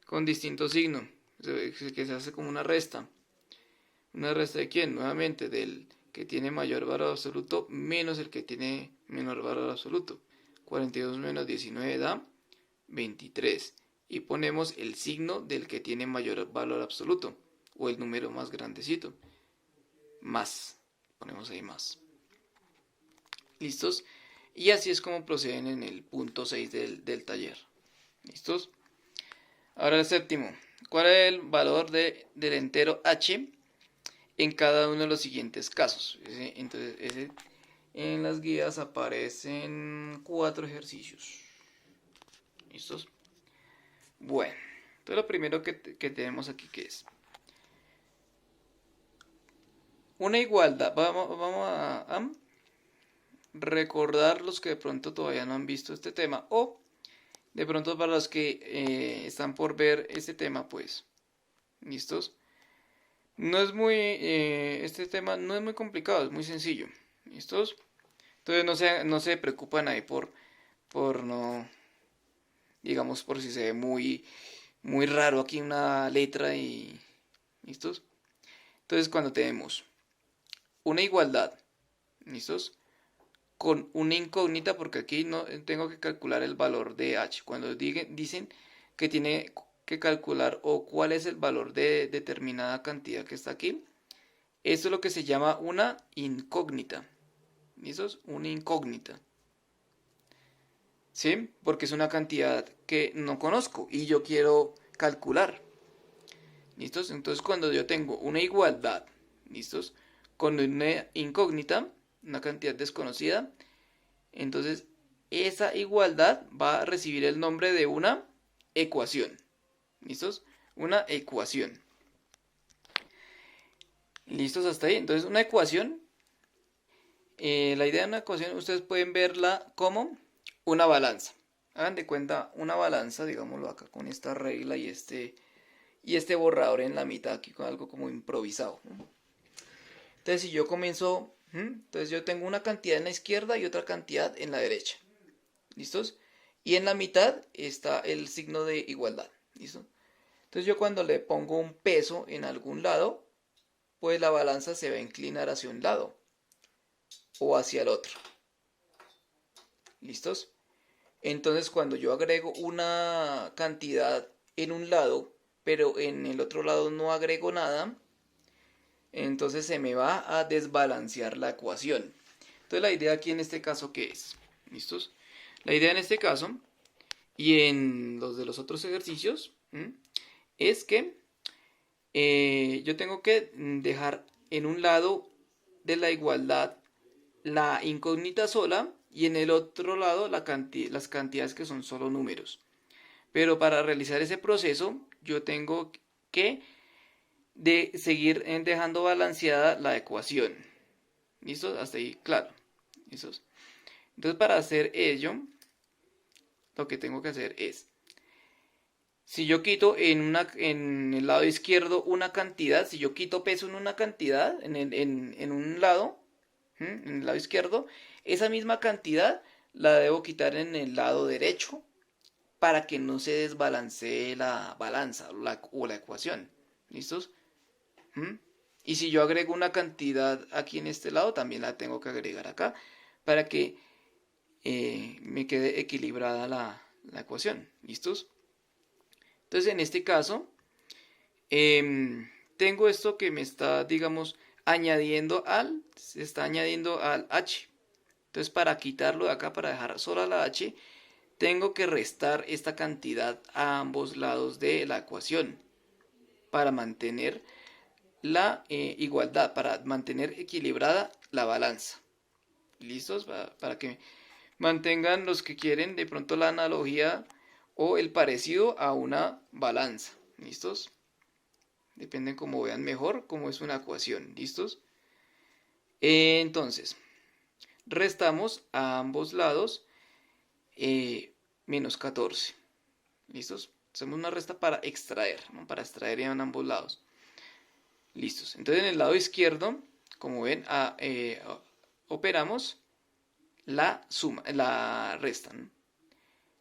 con distinto signo, que se hace como una resta. ¿Una resta de quién? Nuevamente del que tiene mayor valor absoluto menos el que tiene menor valor absoluto. 42 menos 19 da 23. Y ponemos el signo del que tiene mayor valor absoluto, o el número más grandecito. Más. Ponemos ahí más. ¿Listos? Y así es como proceden en el punto 6 del taller. ¿Listos? Ahora el séptimo. ¿Cuál es el valor del entero h en cada uno de los siguientes casos? Entonces, en las guías aparecen 4 ejercicios. ¿Listos? Bueno, entonces lo primero que tenemos aquí, ¿qué es? Una igualdad. Vamos a recordar los que de pronto todavía no han visto este tema, o de pronto para los que están por ver este tema, pues, ¿listos? No es muy, este tema no es muy complicado, es muy sencillo, ¿listos? Entonces no se preocupan ahí por no, digamos, por si se ve muy raro aquí una letra y, ¿listos? Entonces cuando tenemos una igualdad, ¿listos? Con una incógnita, porque aquí no tengo que calcular el valor de h. Cuando dicen que tiene que calcular o cuál es el valor de determinada cantidad que está aquí, esto es lo que se llama una incógnita. ¿Listos? Una incógnita. ¿Sí? Porque es una cantidad que no conozco y yo quiero calcular. ¿Listos? Entonces cuando yo tengo una igualdad, ¿listos? Con una incógnita, una cantidad desconocida, entonces esa igualdad va a recibir el nombre de una ecuación. ¿Listos? Una ecuación. ¿Listos hasta ahí? Entonces una ecuación, la idea de una ecuación ustedes pueden verla como una balanza. Hagan de cuenta una balanza, digámoslo acá con esta regla y este borrador en la mitad aquí con algo como improvisado. Entonces si yo comienzo, entonces yo tengo una cantidad en la izquierda y otra cantidad en la derecha. ¿Listos? Y en la mitad está el signo de igualdad. ¿Listo? Entonces yo cuando le pongo un peso en algún lado, pues la balanza se va a inclinar hacia un lado o hacia el otro. ¿Listos? Entonces cuando yo agrego una cantidad en un lado, pero en el otro lado no agrego nada, entonces se me va a desbalancear la ecuación. Entonces la idea aquí en este caso, ¿qué es? ¿Listos? La idea en este caso y en los de los otros ejercicios es que yo tengo que dejar en un lado de la igualdad la incógnita sola y en el otro lado las cantidades que son solo números. Pero para realizar ese proceso yo tengo que seguir dejando balanceada la ecuación. ¿Listo? Hasta ahí, claro. ¿Listos? Entonces para hacer ello, lo que tengo que hacer es, si yo quito en el lado izquierdo una cantidad, si yo quito peso en una cantidad, en un lado, en el lado izquierdo, esa misma cantidad la debo quitar en el lado derecho para que no se desbalancee la balanza o la ecuación. ¿Listos? Y si yo agrego una cantidad aquí en este lado, también la tengo que agregar acá para que me quede equilibrada la ecuación. ¿Listos? Entonces en este caso tengo esto que me está, digamos, se está añadiendo al h. Entonces para quitarlo de acá, para dejar sola la h, tengo que restar esta cantidad a ambos lados de la ecuación para mantener la igualdad, para mantener equilibrada la balanza. ¿Listos? Para que mantengan los que quieren de pronto la analogía o el parecido a una balanza. ¿Listos? Depende como vean mejor cómo es una ecuación. ¿Listos? Entonces, restamos a ambos lados menos 14. ¿Listos? Hacemos una resta para extraer, ¿no? Para extraer en ambos lados. Listos. Entonces en el lado izquierdo, como ven, operamos la suma, la resta, ¿no?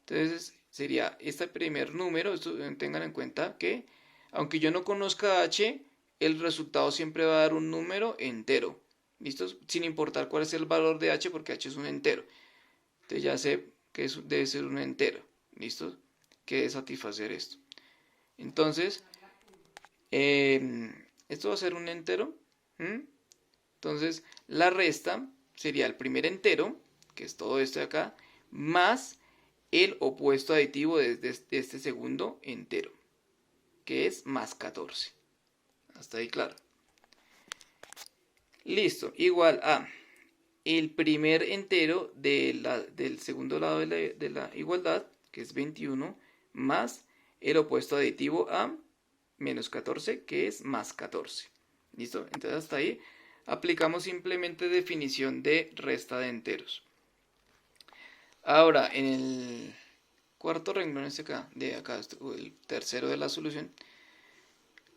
Entonces sería este primer número, tengan en cuenta que aunque yo no conozca h, el resultado siempre va a dar un número entero. ¿Listos? Sin importar cuál es el valor de h, porque h es un entero. Entonces ya sé que debe ser un entero. ¿Listos? Que debe satisfacer esto. Entonces, esto va a ser un entero. Entonces, la resta sería el primer entero, que es todo esto de acá, más el opuesto aditivo de este segundo entero, que es más 14. Hasta ahí claro. Listo, igual a el primer entero del segundo lado de la igualdad, que es 21, más el opuesto aditivo a menos 14, que es más 14. ¿Listo? Entonces hasta ahí aplicamos simplemente definición de resta de enteros. Ahora, en el cuarto renglón de acá, o el tercero de la solución,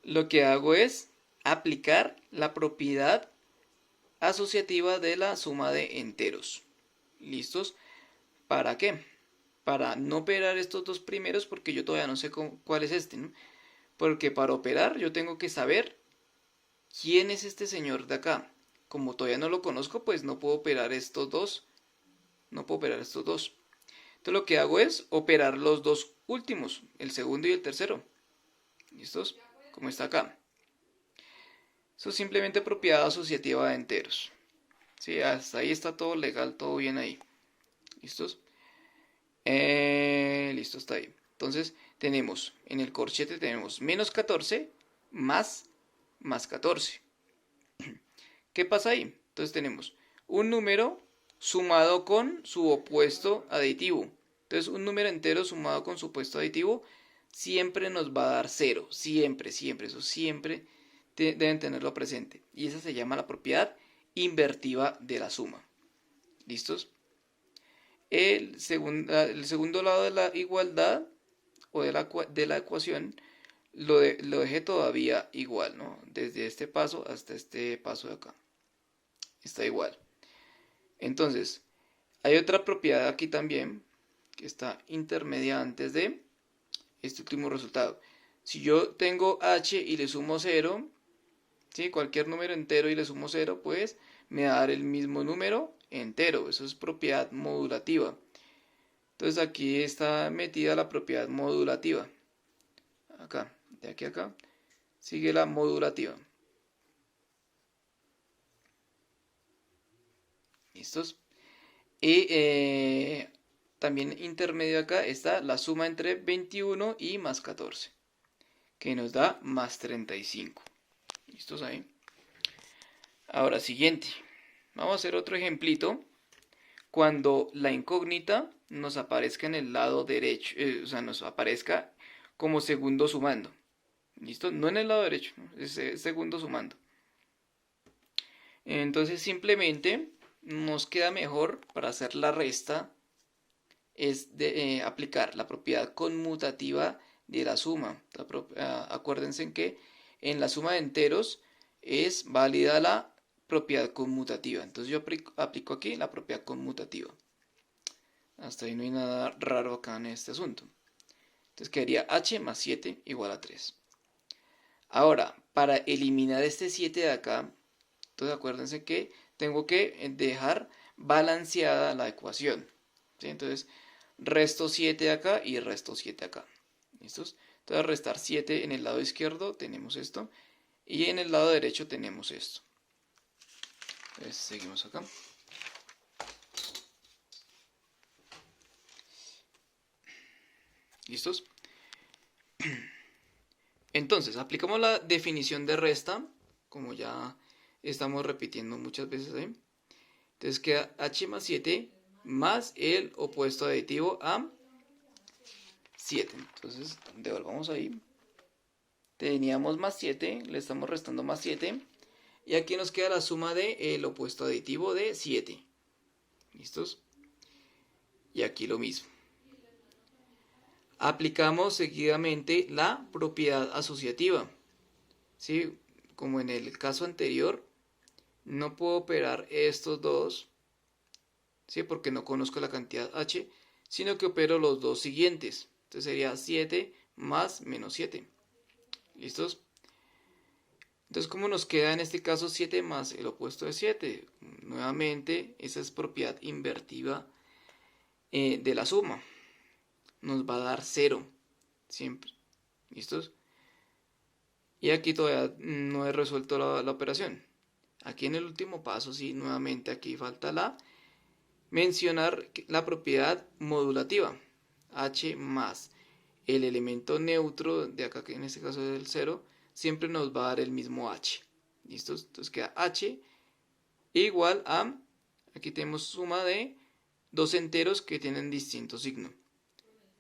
lo que hago es aplicar la propiedad asociativa de la suma de enteros. ¿Listos? ¿Para qué? Para no operar estos dos primeros, porque yo todavía no sé cuál es este, ¿no? Porque para operar yo tengo que saber quién es este señor de acá. Como todavía no lo conozco, pues no puedo operar estos dos. No puedo operar estos dos. Entonces lo que hago es operar los dos últimos, el segundo y el tercero. ¿Listos? Como está acá. Eso es simplemente propiedad asociativa de enteros. Sí, hasta ahí está todo legal, todo bien ahí. ¿Listos? Listo, está ahí. Entonces tenemos, en el corchete tenemos menos 14 más 14. ¿Qué pasa ahí? Entonces tenemos un número sumado con su opuesto aditivo. Entonces un número entero sumado con su opuesto aditivo siempre nos va a dar 0. Siempre, siempre. Eso siempre deben tenerlo presente. Y esa se llama la propiedad invertiva de la suma. ¿Listos? El segundo lado de la igualdad o de la ecuación lo dejé todavía igual, ¿no? Desde este paso hasta este paso de acá. Está igual. Entonces, hay otra propiedad aquí también que está intermedia antes de este último resultado. Si yo tengo h y le sumo 0, ¿sí? Cualquier número entero y le sumo 0, pues me va a dar el mismo número entero. Eso es propiedad modulativa. Entonces aquí está metida la propiedad modulativa. Acá, de aquí a acá, sigue la modulativa. ¿Listos? Y también intermedio acá está la suma entre 21 y más 14, que nos da más 35. ¿Listos ahí? Ahora, siguiente. Vamos a hacer otro ejemplito. Cuando la incógnita nos aparezca en el lado derecho, o sea, nos aparezca como segundo sumando. ¿Listo? No en el lado derecho, es segundo sumando. Entonces simplemente nos queda mejor para hacer la resta es de aplicar la propiedad conmutativa de la suma. Acuérdense en que en la suma de enteros es válida la propiedad conmutativa. Entonces yo aplico aquí la propiedad conmutativa. Hasta ahí no hay nada raro acá en este asunto. Entonces quedaría h más 7 igual a 3. Ahora, para eliminar este 7 de acá, entonces acuérdense que tengo que dejar balanceada la ecuación. ¿Sí? Entonces resto 7 de acá y resto 7 acá. ¿Listos? Entonces restar 7 en el lado izquierdo tenemos esto. Y en el lado derecho tenemos esto. Entonces seguimos acá. ¿Listos? Entonces, aplicamos la definición de resta, como ya estamos repitiendo muchas veces ahí. Entonces queda h más 7 más el opuesto aditivo a 7. Entonces, devolvamos ahí. Teníamos más 7, le estamos restando más 7. Y aquí nos queda la suma del opuesto aditivo de 7. ¿Listos? Y aquí lo mismo. Aplicamos seguidamente la propiedad asociativa. ¿Sí? Como en el caso anterior, no puedo operar estos dos, ¿sí? Porque no conozco la cantidad h, sino que opero los dos siguientes. Entonces sería 7 más menos 7. ¿Listos? Entonces, ¿cómo nos queda en este caso 7 más el opuesto de 7? Nuevamente, esa es propiedad invertiva de la suma. Nos va a dar 0 siempre. ¿Listos? Y aquí todavía no he resuelto la operación. Aquí en el último paso, sí, nuevamente aquí falta mencionar la propiedad modulativa. H más el elemento neutro de acá, que en este caso es el 0, siempre nos va a dar el mismo h. ¿Listo? Entonces queda h igual a, aquí tenemos suma de dos enteros que tienen distinto signo.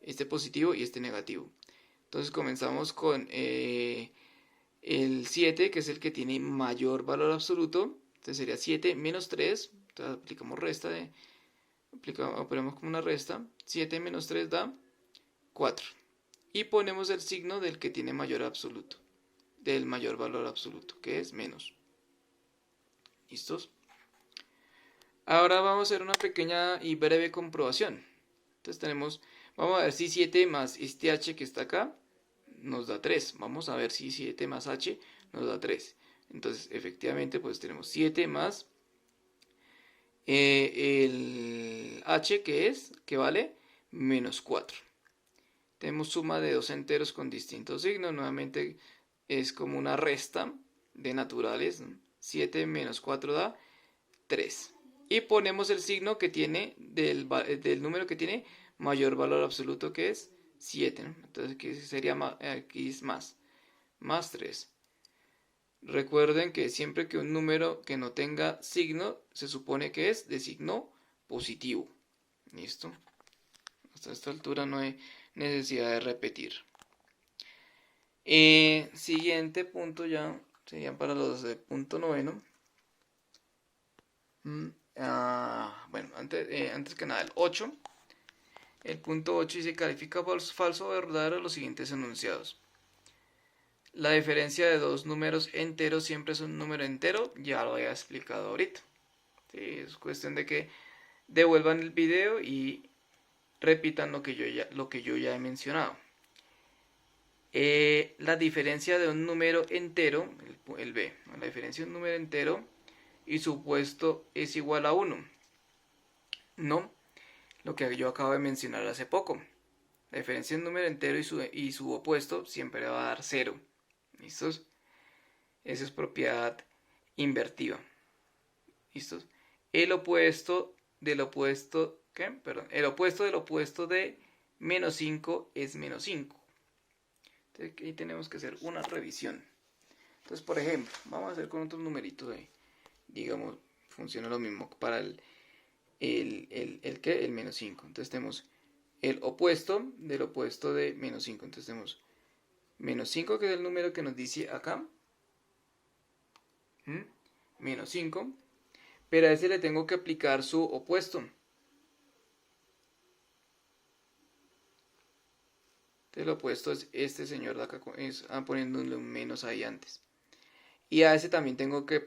Este positivo y este negativo. Entonces comenzamos con el 7, que es el que tiene mayor valor absoluto, Entonces sería 7 menos 3. Entonces aplicamos operamos como una resta. 7 menos 3 da 4. Y ponemos el signo del que tiene mayor absoluto. Del mayor valor absoluto, que es menos. ¿Listos? Ahora vamos a hacer una pequeña y breve comprobación. Entonces vamos a ver si 7 más este h que está acá nos da 3. Vamos a ver si 7 más h nos da 3. Entonces, efectivamente, pues tenemos 7 más el h que vale menos 4. Tenemos suma de dos enteros con distintos signos. Nuevamente es como una resta de naturales, ¿no? 7 menos 4 da 3. Y ponemos el signo que tiene del número que tiene mayor valor absoluto, que es 7, ¿no? Entonces aquí sería aquí es más 3. Recuerden que siempre que un número que no tenga signo se supone que es de signo positivo. ¿Listo? Hasta esta altura no hay necesidad de repetir. Siguiente punto ya serían para los de punto noveno. Bueno, antes que nada, el 8. El punto 8 dice: califica falso o verdadero los siguientes enunciados. La diferencia de dos números enteros siempre es un número entero. Ya lo había explicado ahorita. Sí, es cuestión de que devuelvan el video y repitan lo que yo ya he mencionado. La diferencia de un número entero, el b, la diferencia de un número entero y su opuesto es igual a 1. No, lo que yo acabo de mencionar hace poco. La diferencia de un número entero y su opuesto siempre va a dar 0. ¿Listos? Esa es propiedad invertida. ¿Listos? El opuesto del opuesto, ¿qué? Perdón, el opuesto del opuesto de menos 5 es menos 5. Entonces aquí tenemos que hacer una revisión. Entonces, por ejemplo, vamos a hacer con otros numeritos ahí. Digamos, funciona lo mismo para el menos 5. Entonces tenemos el opuesto del opuesto de menos 5. Entonces tenemos menos 5, que es el número que nos dice acá. Menos 5. Pero a ese le tengo que aplicar su opuesto. Entonces el opuesto es este señor de acá, poniéndole un menos ahí antes. Y a ese también tengo que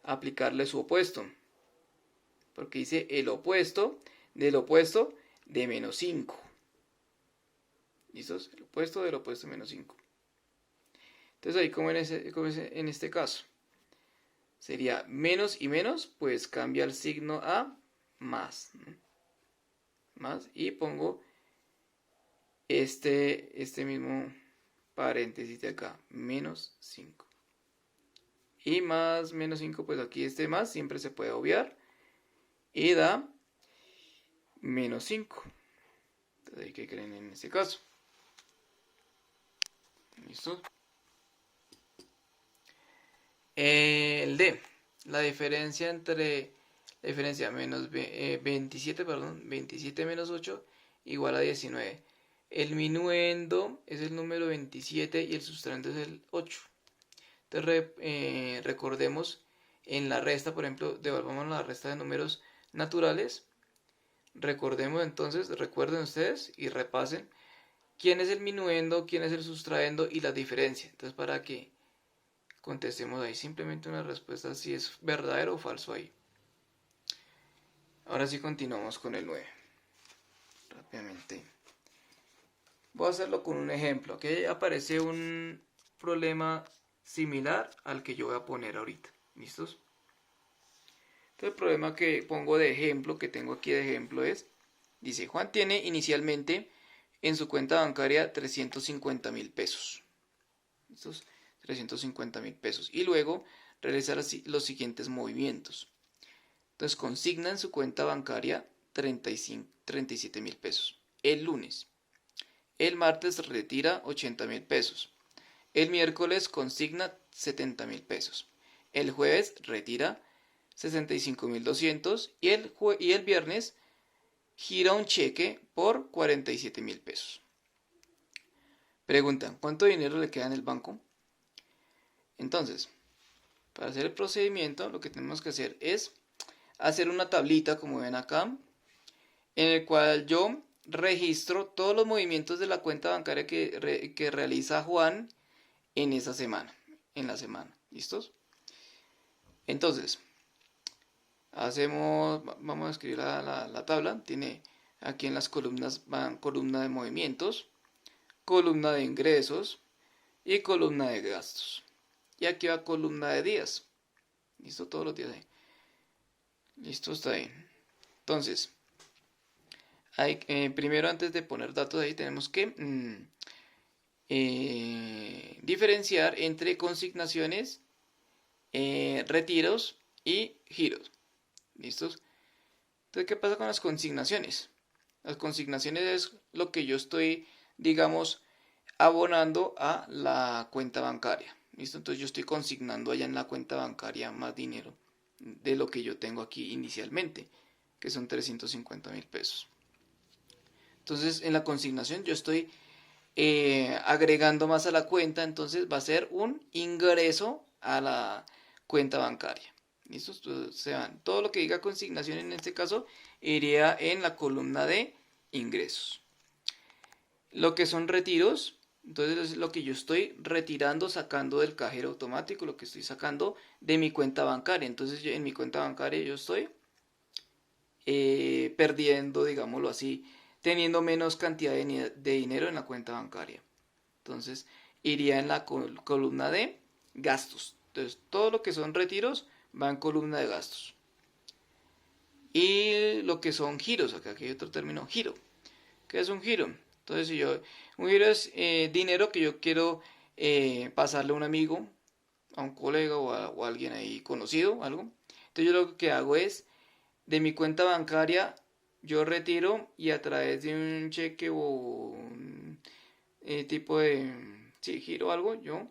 aplicarle su opuesto. Porque dice el opuesto de menos 5. ¿Listos? El opuesto del opuesto de menos 5. Entonces ahí como en este caso. Sería menos y menos, pues cambia el signo a más. Más, y pongo este mismo paréntesis de acá, menos 5. Y más menos 5, pues aquí este más siempre se puede obviar. Y da menos 5. Entonces, ¿qué creen en este caso? ¿Listo? El D. La diferencia entre menos 27 menos 8 igual a 19. El minuendo es el número 27 y el sustraendo es el 8. Entonces recordemos en la resta, por ejemplo, devolvamos la resta de números naturales. Recuerden ustedes y repasen quién es el minuendo, quién es el sustraendo y la diferencia. Entonces, para que contestemos ahí simplemente una respuesta si es verdadero o falso ahí. Ahora sí continuamos con el 9. Rápidamente. Voy a hacerlo con un ejemplo. Aquí aparece un problema similar al que yo voy a poner ahorita. ¿Listos? Entonces el problema que pongo de ejemplo, que tengo aquí de ejemplo es, dice, Juan tiene inicialmente en su cuenta bancaria 350.000 pesos. ¿Listos? 350.000 pesos. Y luego realizar los siguientes movimientos. Entonces consigna en su cuenta bancaria 37.000 pesos. El lunes. El martes retira 80.000 pesos. El miércoles consigna 70.000 pesos. El jueves retira 65.200 y el viernes gira un cheque por 47.000 pesos. Preguntan, ¿cuánto dinero le queda en el banco? Entonces, Para hacer el procedimiento, lo que tenemos que hacer es hacer una tablita, como ven acá, en el cual yo registro todos los movimientos de la cuenta bancaria que realiza Juan en esa semana, en la semana. ¿Listos? Entonces, vamos a escribir la tabla. Tiene aquí en las columnas, van columna de movimientos, columna de ingresos y columna de gastos. Y aquí va columna de días. ¿Listo? Todos los días ahí. Listo, está ahí. Entonces, primero antes de poner datos ahí tenemos que diferenciar entre consignaciones, retiros y giros. ¿Listos? Entonces, ¿qué pasa con las consignaciones? Las consignaciones es lo que yo estoy, digamos, abonando a la cuenta bancaria. ¿Listo? Entonces yo estoy consignando allá en la cuenta bancaria más dinero de lo que yo tengo aquí inicialmente, que son 350.000 pesos. Entonces en la consignación yo estoy agregando más a la cuenta, entonces va a ser un ingreso a la cuenta bancaria. ¿Listo? Entonces, todo lo que diga consignación en este caso iría en la columna de ingresos. Lo que son retiros, entonces es lo que yo estoy retirando, sacando del cajero automático, lo que estoy sacando de mi cuenta bancaria. Entonces en mi cuenta bancaria yo estoy perdiendo, digámoslo así, teniendo menos cantidad de dinero en la cuenta bancaria. Entonces iría en la columna de gastos. Entonces todo lo que son retiros va en columna de gastos. Y lo que son giros, acá aquí hay otro término, giro. ¿Qué es un giro? Entonces un giro es dinero que yo quiero pasarle a un amigo, a un colega o a alguien ahí conocido, algo. Entonces yo lo que hago es, de mi cuenta bancaria, yo retiro y a través de un cheque o un tipo de giro o algo, yo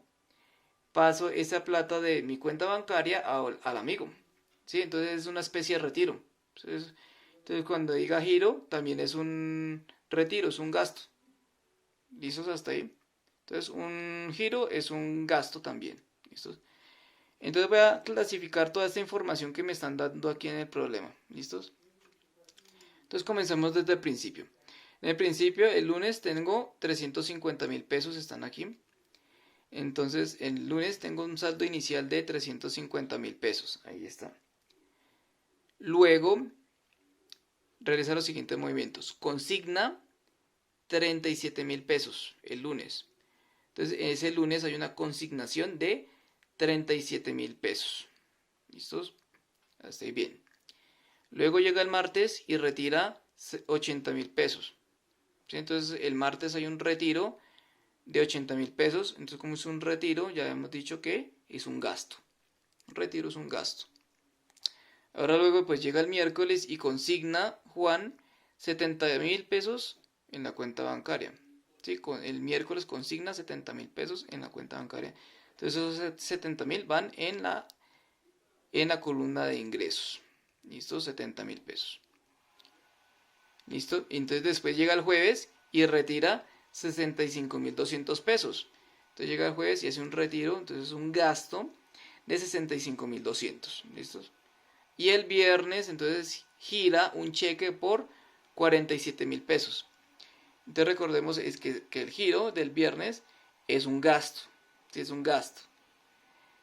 paso esa plata de mi cuenta bancaria al amigo. ¿Sí? Entonces es una especie de retiro. Entonces cuando diga giro, también es un retiro, es un gasto. ¿Listos hasta ahí? Entonces un giro es un gasto también. ¿Listos? Entonces voy a clasificar toda esta información que me están dando aquí en el problema. ¿Listos? Entonces comencemos desde el principio. En el principio, el lunes tengo 350.000 pesos, están aquí. Entonces el lunes tengo un saldo inicial de 350.000 pesos. Ahí está. Luego, realiza los siguientes movimientos. Consigna 37.000 pesos el lunes. Entonces ese lunes hay una consignación de 37.000 pesos. ¿Listos? Hasta ahí bien. Luego llega el martes y retira 80.000 pesos. ¿Sí? Entonces el martes hay un retiro de 80.000 pesos. Entonces como es un retiro, ya hemos dicho que es un gasto. Un retiro es un gasto. Ahora luego pues llega el miércoles y consigna Juan 70.000 pesos en la cuenta bancaria. ¿Sí? El miércoles consigna 70.000 pesos en la cuenta bancaria. Entonces esos 70.000 van en la columna de ingresos. ¿Listo? 70.000 pesos. ¿Listo? Entonces después llega el jueves y retira 65.200 pesos. Entonces llega el jueves y hace un retiro, entonces un gasto de 65.200. ¿Listos? Y el viernes entonces gira un cheque por 47.000 pesos. Entonces recordemos es que el giro del viernes es un gasto. ¿Sí? Es un gasto.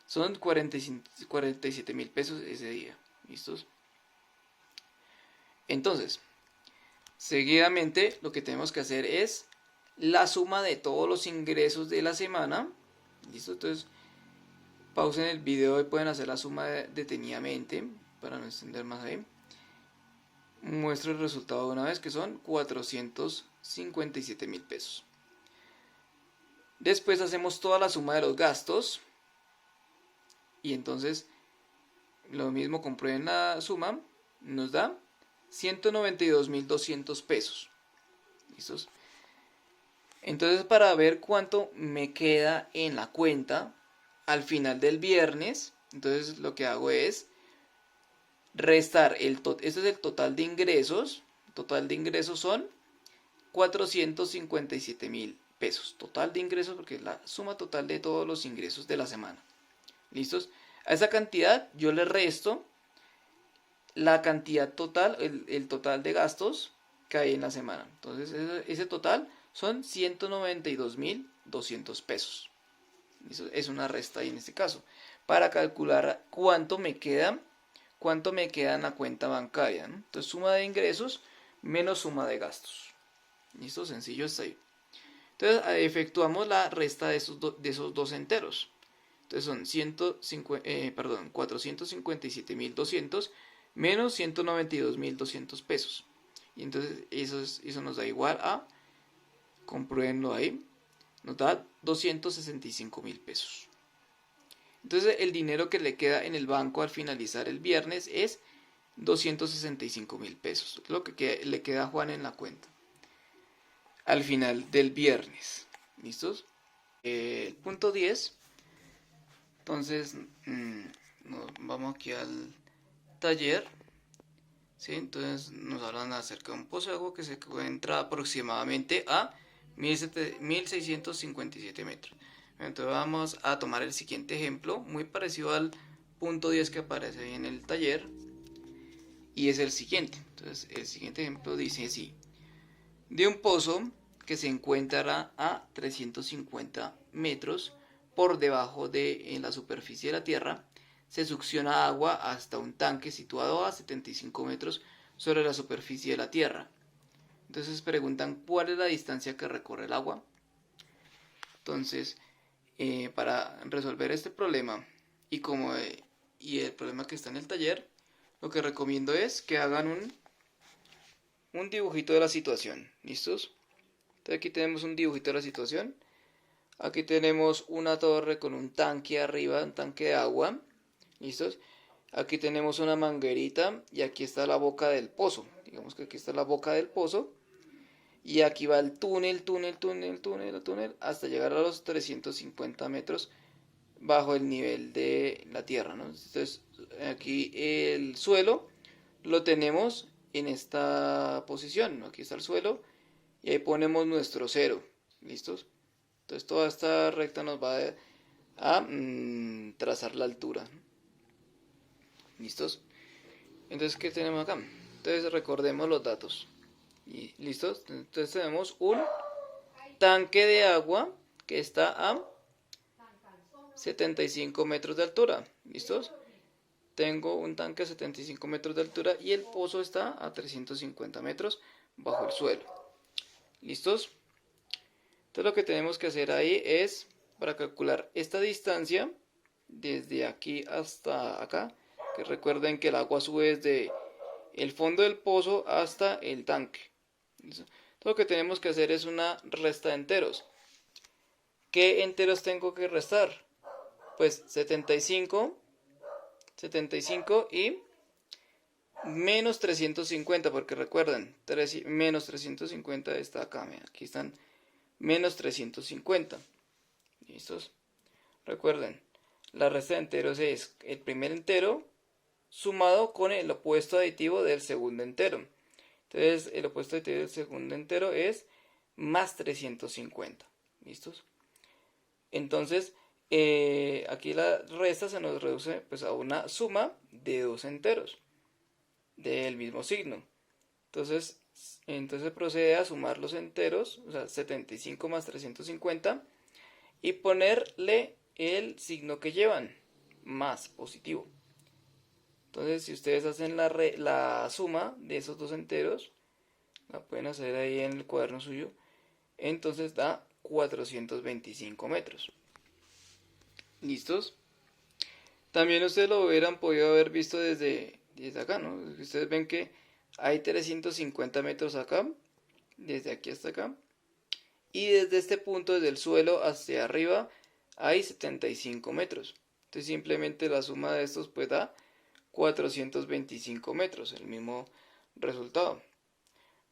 Son 47.000 pesos ese día. ¿Listos? Entonces, seguidamente lo que tenemos que hacer es la suma de todos los ingresos de la semana. ¿Listo? Entonces, pausen el video y pueden hacer la suma detenidamente para no extender más ahí. Muestro el resultado de una vez, que son 457.000 pesos. Después hacemos toda la suma de los gastos. Y entonces, lo mismo, comprueben la suma. Nos da 192.200 pesos. ¿Listos? Entonces, para ver cuánto me queda en la cuenta al final del viernes, entonces lo que hago es restar este es el total de ingresos. El total de ingresos son 457.000 pesos. Total de ingresos porque es la suma total de todos los ingresos de la semana. ¿Listos? A esa cantidad yo le resto la cantidad total, el total de gastos que hay en la semana. Entonces ese total son 192.200 pesos. Eso es una resta ahí en este caso. Para calcular cuánto me queda en la cuenta bancaria, ¿no? Entonces suma de ingresos menos suma de gastos. Listo, sencillo está ahí. Entonces efectuamos la resta de esos dos enteros. Entonces son 457.200 menos 192.200 pesos. Y entonces eso nos da igual a, compruébenlo ahí, nos da 265.000 pesos. Entonces el dinero que le queda en el banco al finalizar el viernes es 265.000 pesos. Es lo que le queda a Juan en la cuenta al final del viernes. ¿Listos? El punto 10. Entonces, vamos aquí al taller. ¿Sí? Entonces nos hablan acerca de un pozo de agua que se encuentra aproximadamente a 1657 metros. Entonces vamos a tomar el siguiente ejemplo, muy parecido al punto 10 que aparece ahí en el taller. Y es el siguiente. Entonces el siguiente ejemplo dice así: de un pozo que se encuentra a 350 metros por debajo de la superficie de la tierra, se succiona agua hasta un tanque situado a 75 metros sobre la superficie de la tierra. Entonces preguntan cuál es la distancia que recorre el agua. Entonces, para resolver este problema y el problema que está en el taller, lo que recomiendo es que hagan un dibujito de la situación. ¿Listos? Entonces aquí tenemos un dibujito de la situación. Aquí tenemos una torre con un tanque arriba, un tanque de agua. ¿Listos? Aquí tenemos una manguerita y aquí está la boca del pozo. Digamos que aquí está la boca del pozo. Y aquí va el túnel hasta llegar a los 350 metros bajo el nivel de la tierra, ¿no? Entonces aquí el suelo lo tenemos en esta posición, ¿no? Aquí está el suelo y ahí ponemos nuestro cero. ¿Listos? Entonces toda esta recta nos va a trazar la altura. ¿Listos? Entonces, ¿qué tenemos acá? Entonces recordemos los datos. ¿Y listos? Entonces tenemos un tanque de agua que está a 75 metros de altura. ¿Listos? Tengo un tanque a 75 metros de altura y el pozo está a 350 metros bajo el suelo. ¿Listos? Entonces lo que tenemos que hacer ahí es, para calcular esta distancia, desde aquí hasta acá, que recuerden que el agua sube desde el fondo del pozo hasta el tanque. ¿Listo? Entonces lo que tenemos que hacer es una resta de enteros. ¿Qué enteros tengo que restar? Pues 75 y menos 350, porque recuerden, menos 350 está acá, aquí están menos 350. ¿Listos? Recuerden, la resta de enteros es el primer entero sumado con el opuesto aditivo del segundo entero. Entonces, el opuesto aditivo del segundo entero es más 350. ¿Listos? Entonces, aquí la resta se nos reduce pues, a una suma de dos enteros del mismo signo. Entonces procede a sumar los enteros, o sea, 75 más 350, y ponerle el signo que llevan, más positivo. Entonces, si ustedes hacen la suma de esos dos enteros, la pueden hacer ahí en el cuaderno suyo, entonces da 425 metros. ¿Listos? También ustedes lo hubieran podido haber visto desde acá, ¿no? Ustedes ven que hay 350 metros acá, desde aquí hasta acá, y desde este punto, desde el suelo hacia arriba, hay 75 metros. Entonces simplemente la suma de estos pues da 425 metros, el mismo resultado.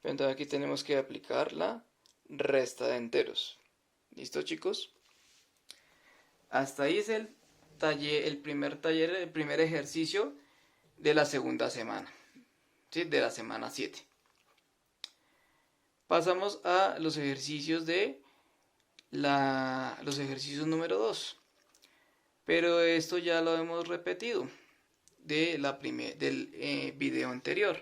Entonces aquí tenemos que aplicar la resta de enteros. ¿Listo, chicos? Hasta ahí es el primer ejercicio de la segunda semana, ¿sí? De la semana 7. Pasamos a los ejercicios los ejercicios número 2. pero esto ya lo hemos repetido del video anterior.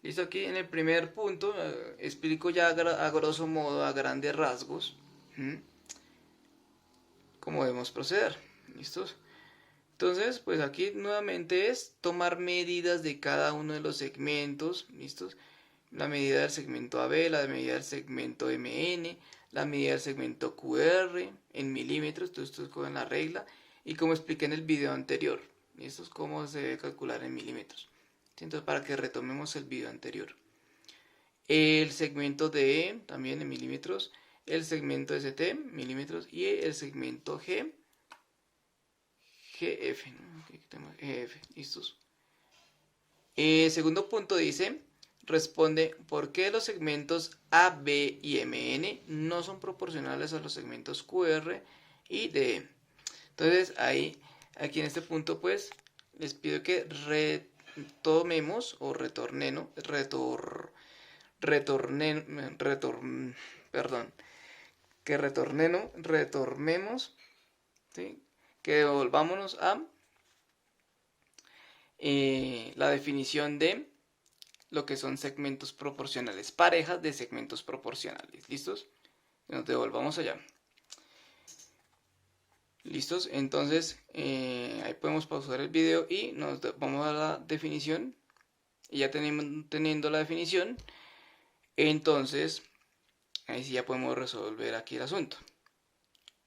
Listo, aquí en el primer punto explico ya a grosso modo, a grandes rasgos, cómo debemos proceder. ¿Listos? Entonces, pues aquí nuevamente es tomar medidas de cada uno de los segmentos. ¿Listos? La medida del segmento AB, la medida del segmento MN, la medida del segmento QR en milímetros. Todo esto es con la regla. Y como expliqué en el video anterior. Esto es cómo se debe calcular en milímetros. Entonces, para que retomemos el video anterior. El segmento DE también en milímetros. El segmento ST, milímetros. Y el segmento GF, ¿no? Aquí tenemos GF, listos. Segundo punto dice, responde por qué los segmentos AB y MN no son proporcionales a los segmentos QR y DE. Entonces aquí en este punto pues les pido que retomemos o retornemos, ¿sí? Que devolvámonos a la definición de lo que son segmentos proporcionales, parejas de segmentos proporcionales. ¿Listos? Nos devolvamos allá. ¿Listos? Entonces, ahí podemos pausar el video y nos vamos a la definición. Y ya teniendo la definición, entonces, ahí sí ya podemos resolver aquí el asunto.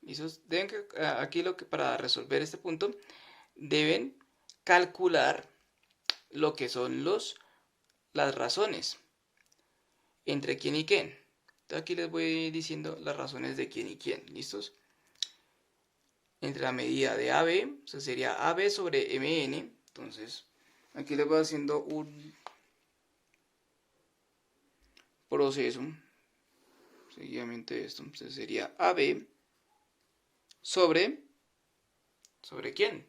¿Listos? Aquí para resolver este punto, deben calcular lo que son las razones entre quién y quién. Entonces aquí les voy diciendo las razones de quién y quién. ¿Listos? Entre la medida de AB, o sea, sería AB sobre MN. Entonces, aquí les voy haciendo un proceso. Seguidamente de esto. Entonces sería AB ¿sobre quién?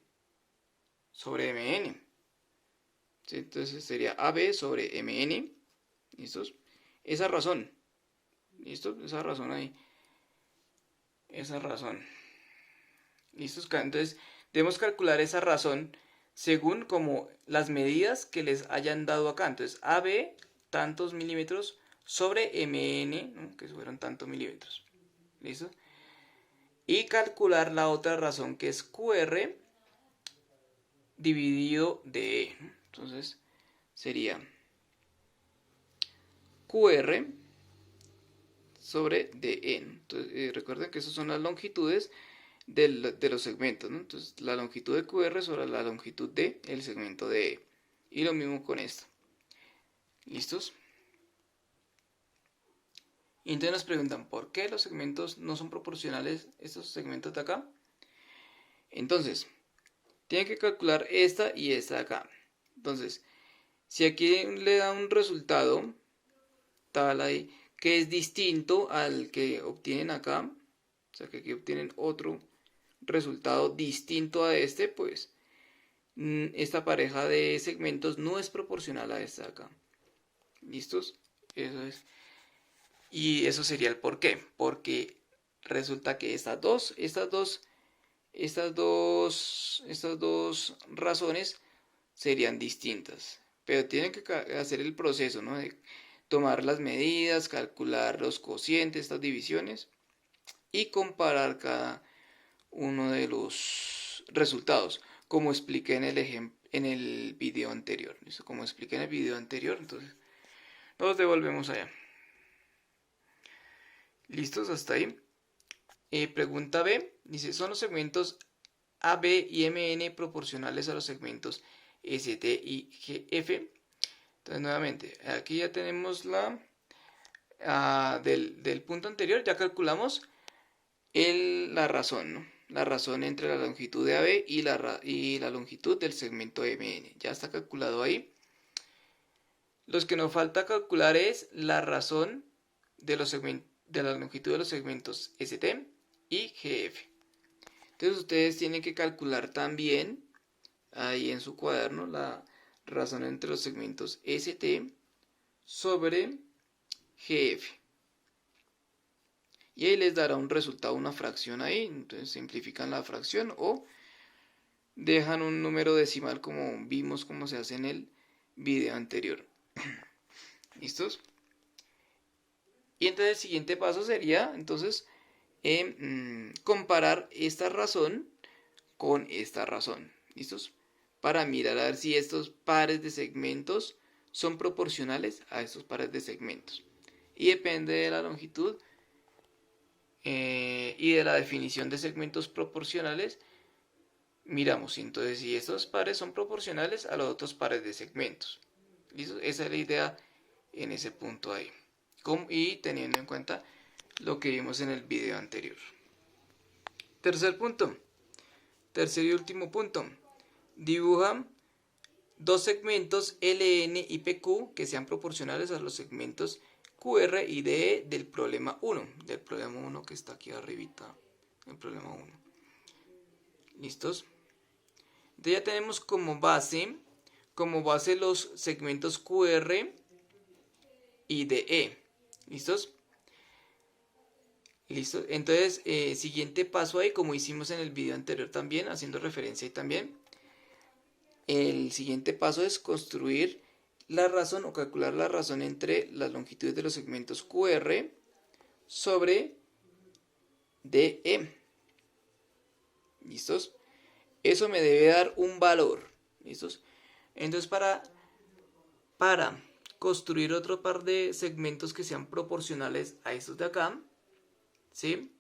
Sobre MN. ¿Sí? Entonces sería AB sobre MN. ¿Listos? Esa razón. ¿Listo? Esa razón ahí. Esa razón. ¿Listos? Entonces debemos calcular esa razón según como las medidas que les hayan dado acá. Entonces AB tantos milímetros sobre MN, ¿no? Que fueron tantos milímetros. ¿Listo? Y calcular la otra razón que es QR dividido de E. Entonces sería QR sobre DE. Entonces recuerden que esas son las longitudes de los segmentos, ¿no? Entonces la longitud de QR sobre la longitud de el segmento DE. Y lo mismo con esto. ¿Listos? Y entonces nos preguntan, ¿por qué los segmentos no son proporcionales, estos segmentos de acá? Entonces, tienen que calcular esta y esta de acá. Entonces, si aquí le da un resultado, tal ahí, que es distinto al que obtienen acá, o sea que aquí obtienen otro resultado distinto a este, pues esta pareja de segmentos no es proporcional a esta de acá. ¿Listos? Eso es. Y eso sería el por qué. Porque resulta que estas dos razones serían distintas. Pero tienen que hacer el proceso, ¿no? De tomar las medidas, calcular los cocientes, estas divisiones y comparar cada uno de los resultados, como expliqué en el video anterior. ¿Listo? Como expliqué en el video anterior, entonces nos devolvemos allá. ¿Listos? Hasta ahí. Pregunta B. Dice, ¿son los segmentos AB y MN proporcionales a los segmentos ST y GF? Entonces, nuevamente, aquí ya tenemos del punto anterior, ya calculamos la razón, ¿no? La razón entre la longitud de AB y la longitud del segmento MN. Ya está calculado ahí. Los que nos falta calcular es la razón de la longitud de los segmentos ST y GF. Entonces ustedes tienen que calcular también ahí en su cuaderno la razón entre los segmentos ST sobre GF. Y ahí les dará un resultado, una fracción ahí. Entonces simplifican la fracción o dejan un número decimal como vimos cómo se hace en el video anterior. ¿Listos? Y entonces el siguiente paso sería entonces comparar esta razón con esta razón. ¿Listos? Para mirar a ver si estos pares de segmentos son proporcionales a estos pares de segmentos. Y depende de la longitud y de la definición de segmentos proporcionales, miramos entonces si estos pares son proporcionales a los otros pares de segmentos. ¿Listo? Esa es la idea en ese punto ahí. Y teniendo en cuenta lo que vimos en el video anterior. Tercer punto. Tercer y último punto. Dibuja dos segmentos LN y PQ que sean proporcionales a los segmentos QR y DE del problema 1. Del problema 1 que está aquí arribita. El problema 1. ¿Listos? Entonces ya tenemos como base los segmentos QR y DE. ¿Listos? ¿Listo? Entonces, siguiente paso ahí, como hicimos en el video anterior también, haciendo referencia ahí también. El siguiente paso es construir la razón o calcular la razón entre las longitudes de los segmentos QR sobre DE. ¿Listos? Eso me debe dar un valor. ¿Listos? Entonces, para construir otro par de segmentos que sean proporcionales a estos de acá, ¿sí?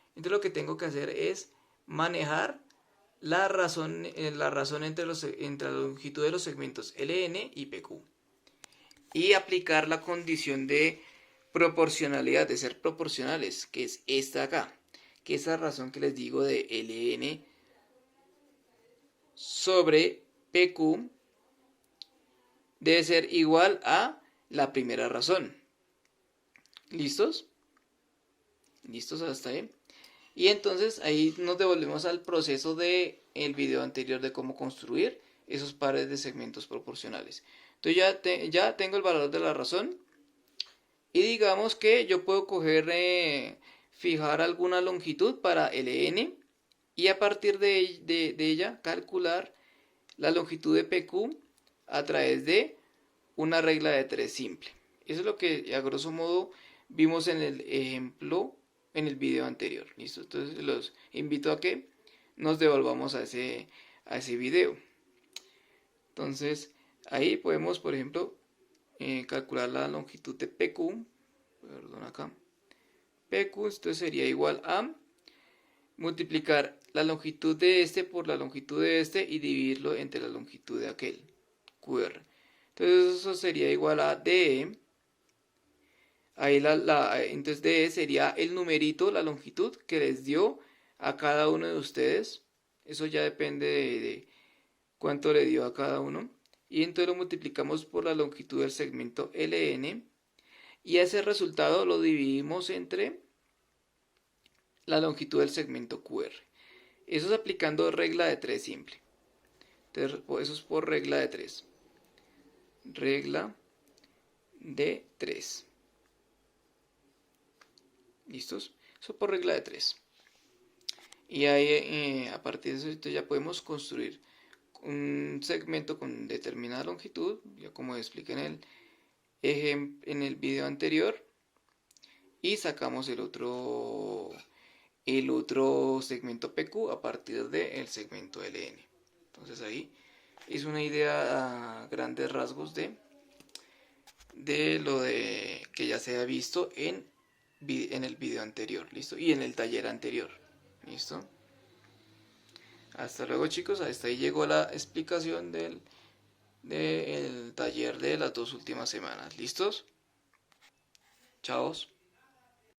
Entonces lo que tengo que hacer es manejar la razón entre la longitud de los segmentos LN y PQ y aplicar la condición de proporcionalidad, de ser proporcionales, que es esta de acá, que es la razón que les digo de LN sobre PQ debe ser igual a la primera razón. ¿Listos? ¿Listos hasta ahí? Y entonces ahí nos devolvemos al proceso del video anterior de cómo construir esos pares de segmentos proporcionales. Entonces ya tengo el valor de la razón. Y digamos que yo puedo fijar alguna longitud para LN y a partir de ella calcular la longitud de PQ a través de una regla de 3 simple. Eso es lo que a grosso modo vimos en el ejemplo en el video anterior. ¿Listo? Entonces los invito a que nos devolvamos a ese video. Entonces ahí podemos, por ejemplo, calcular la longitud de PQ. Perdón, acá. PQ esto sería igual a multiplicar la longitud de este por la longitud de este y dividirlo entre la longitud de aquel QR. Entonces eso sería igual a DE. Ahí entonces DE sería el numerito, la longitud que les dio a cada uno de ustedes. Eso ya depende de cuánto le dio a cada uno. Y entonces lo multiplicamos por la longitud del segmento LN. Y ese resultado lo dividimos entre la longitud del segmento QR. Eso es aplicando regla de 3 simple. Entonces, eso es por regla de 3. Regla de 3. ¿Listos? Eso por regla de 3. Y ahí a partir de eso ya podemos construir un segmento con determinada longitud, ya como expliqué en el video anterior, y sacamos el otro segmento PQ a partir del segmento LN. Entonces ahí es una idea a grandes rasgos de lo que ya se ha visto en el video anterior, ¿listo? Y en el taller anterior, ¿listo? Hasta luego, chicos. Hasta ahí llegó la explicación del taller de las 2 últimas semanas. ¿Listos? Chao.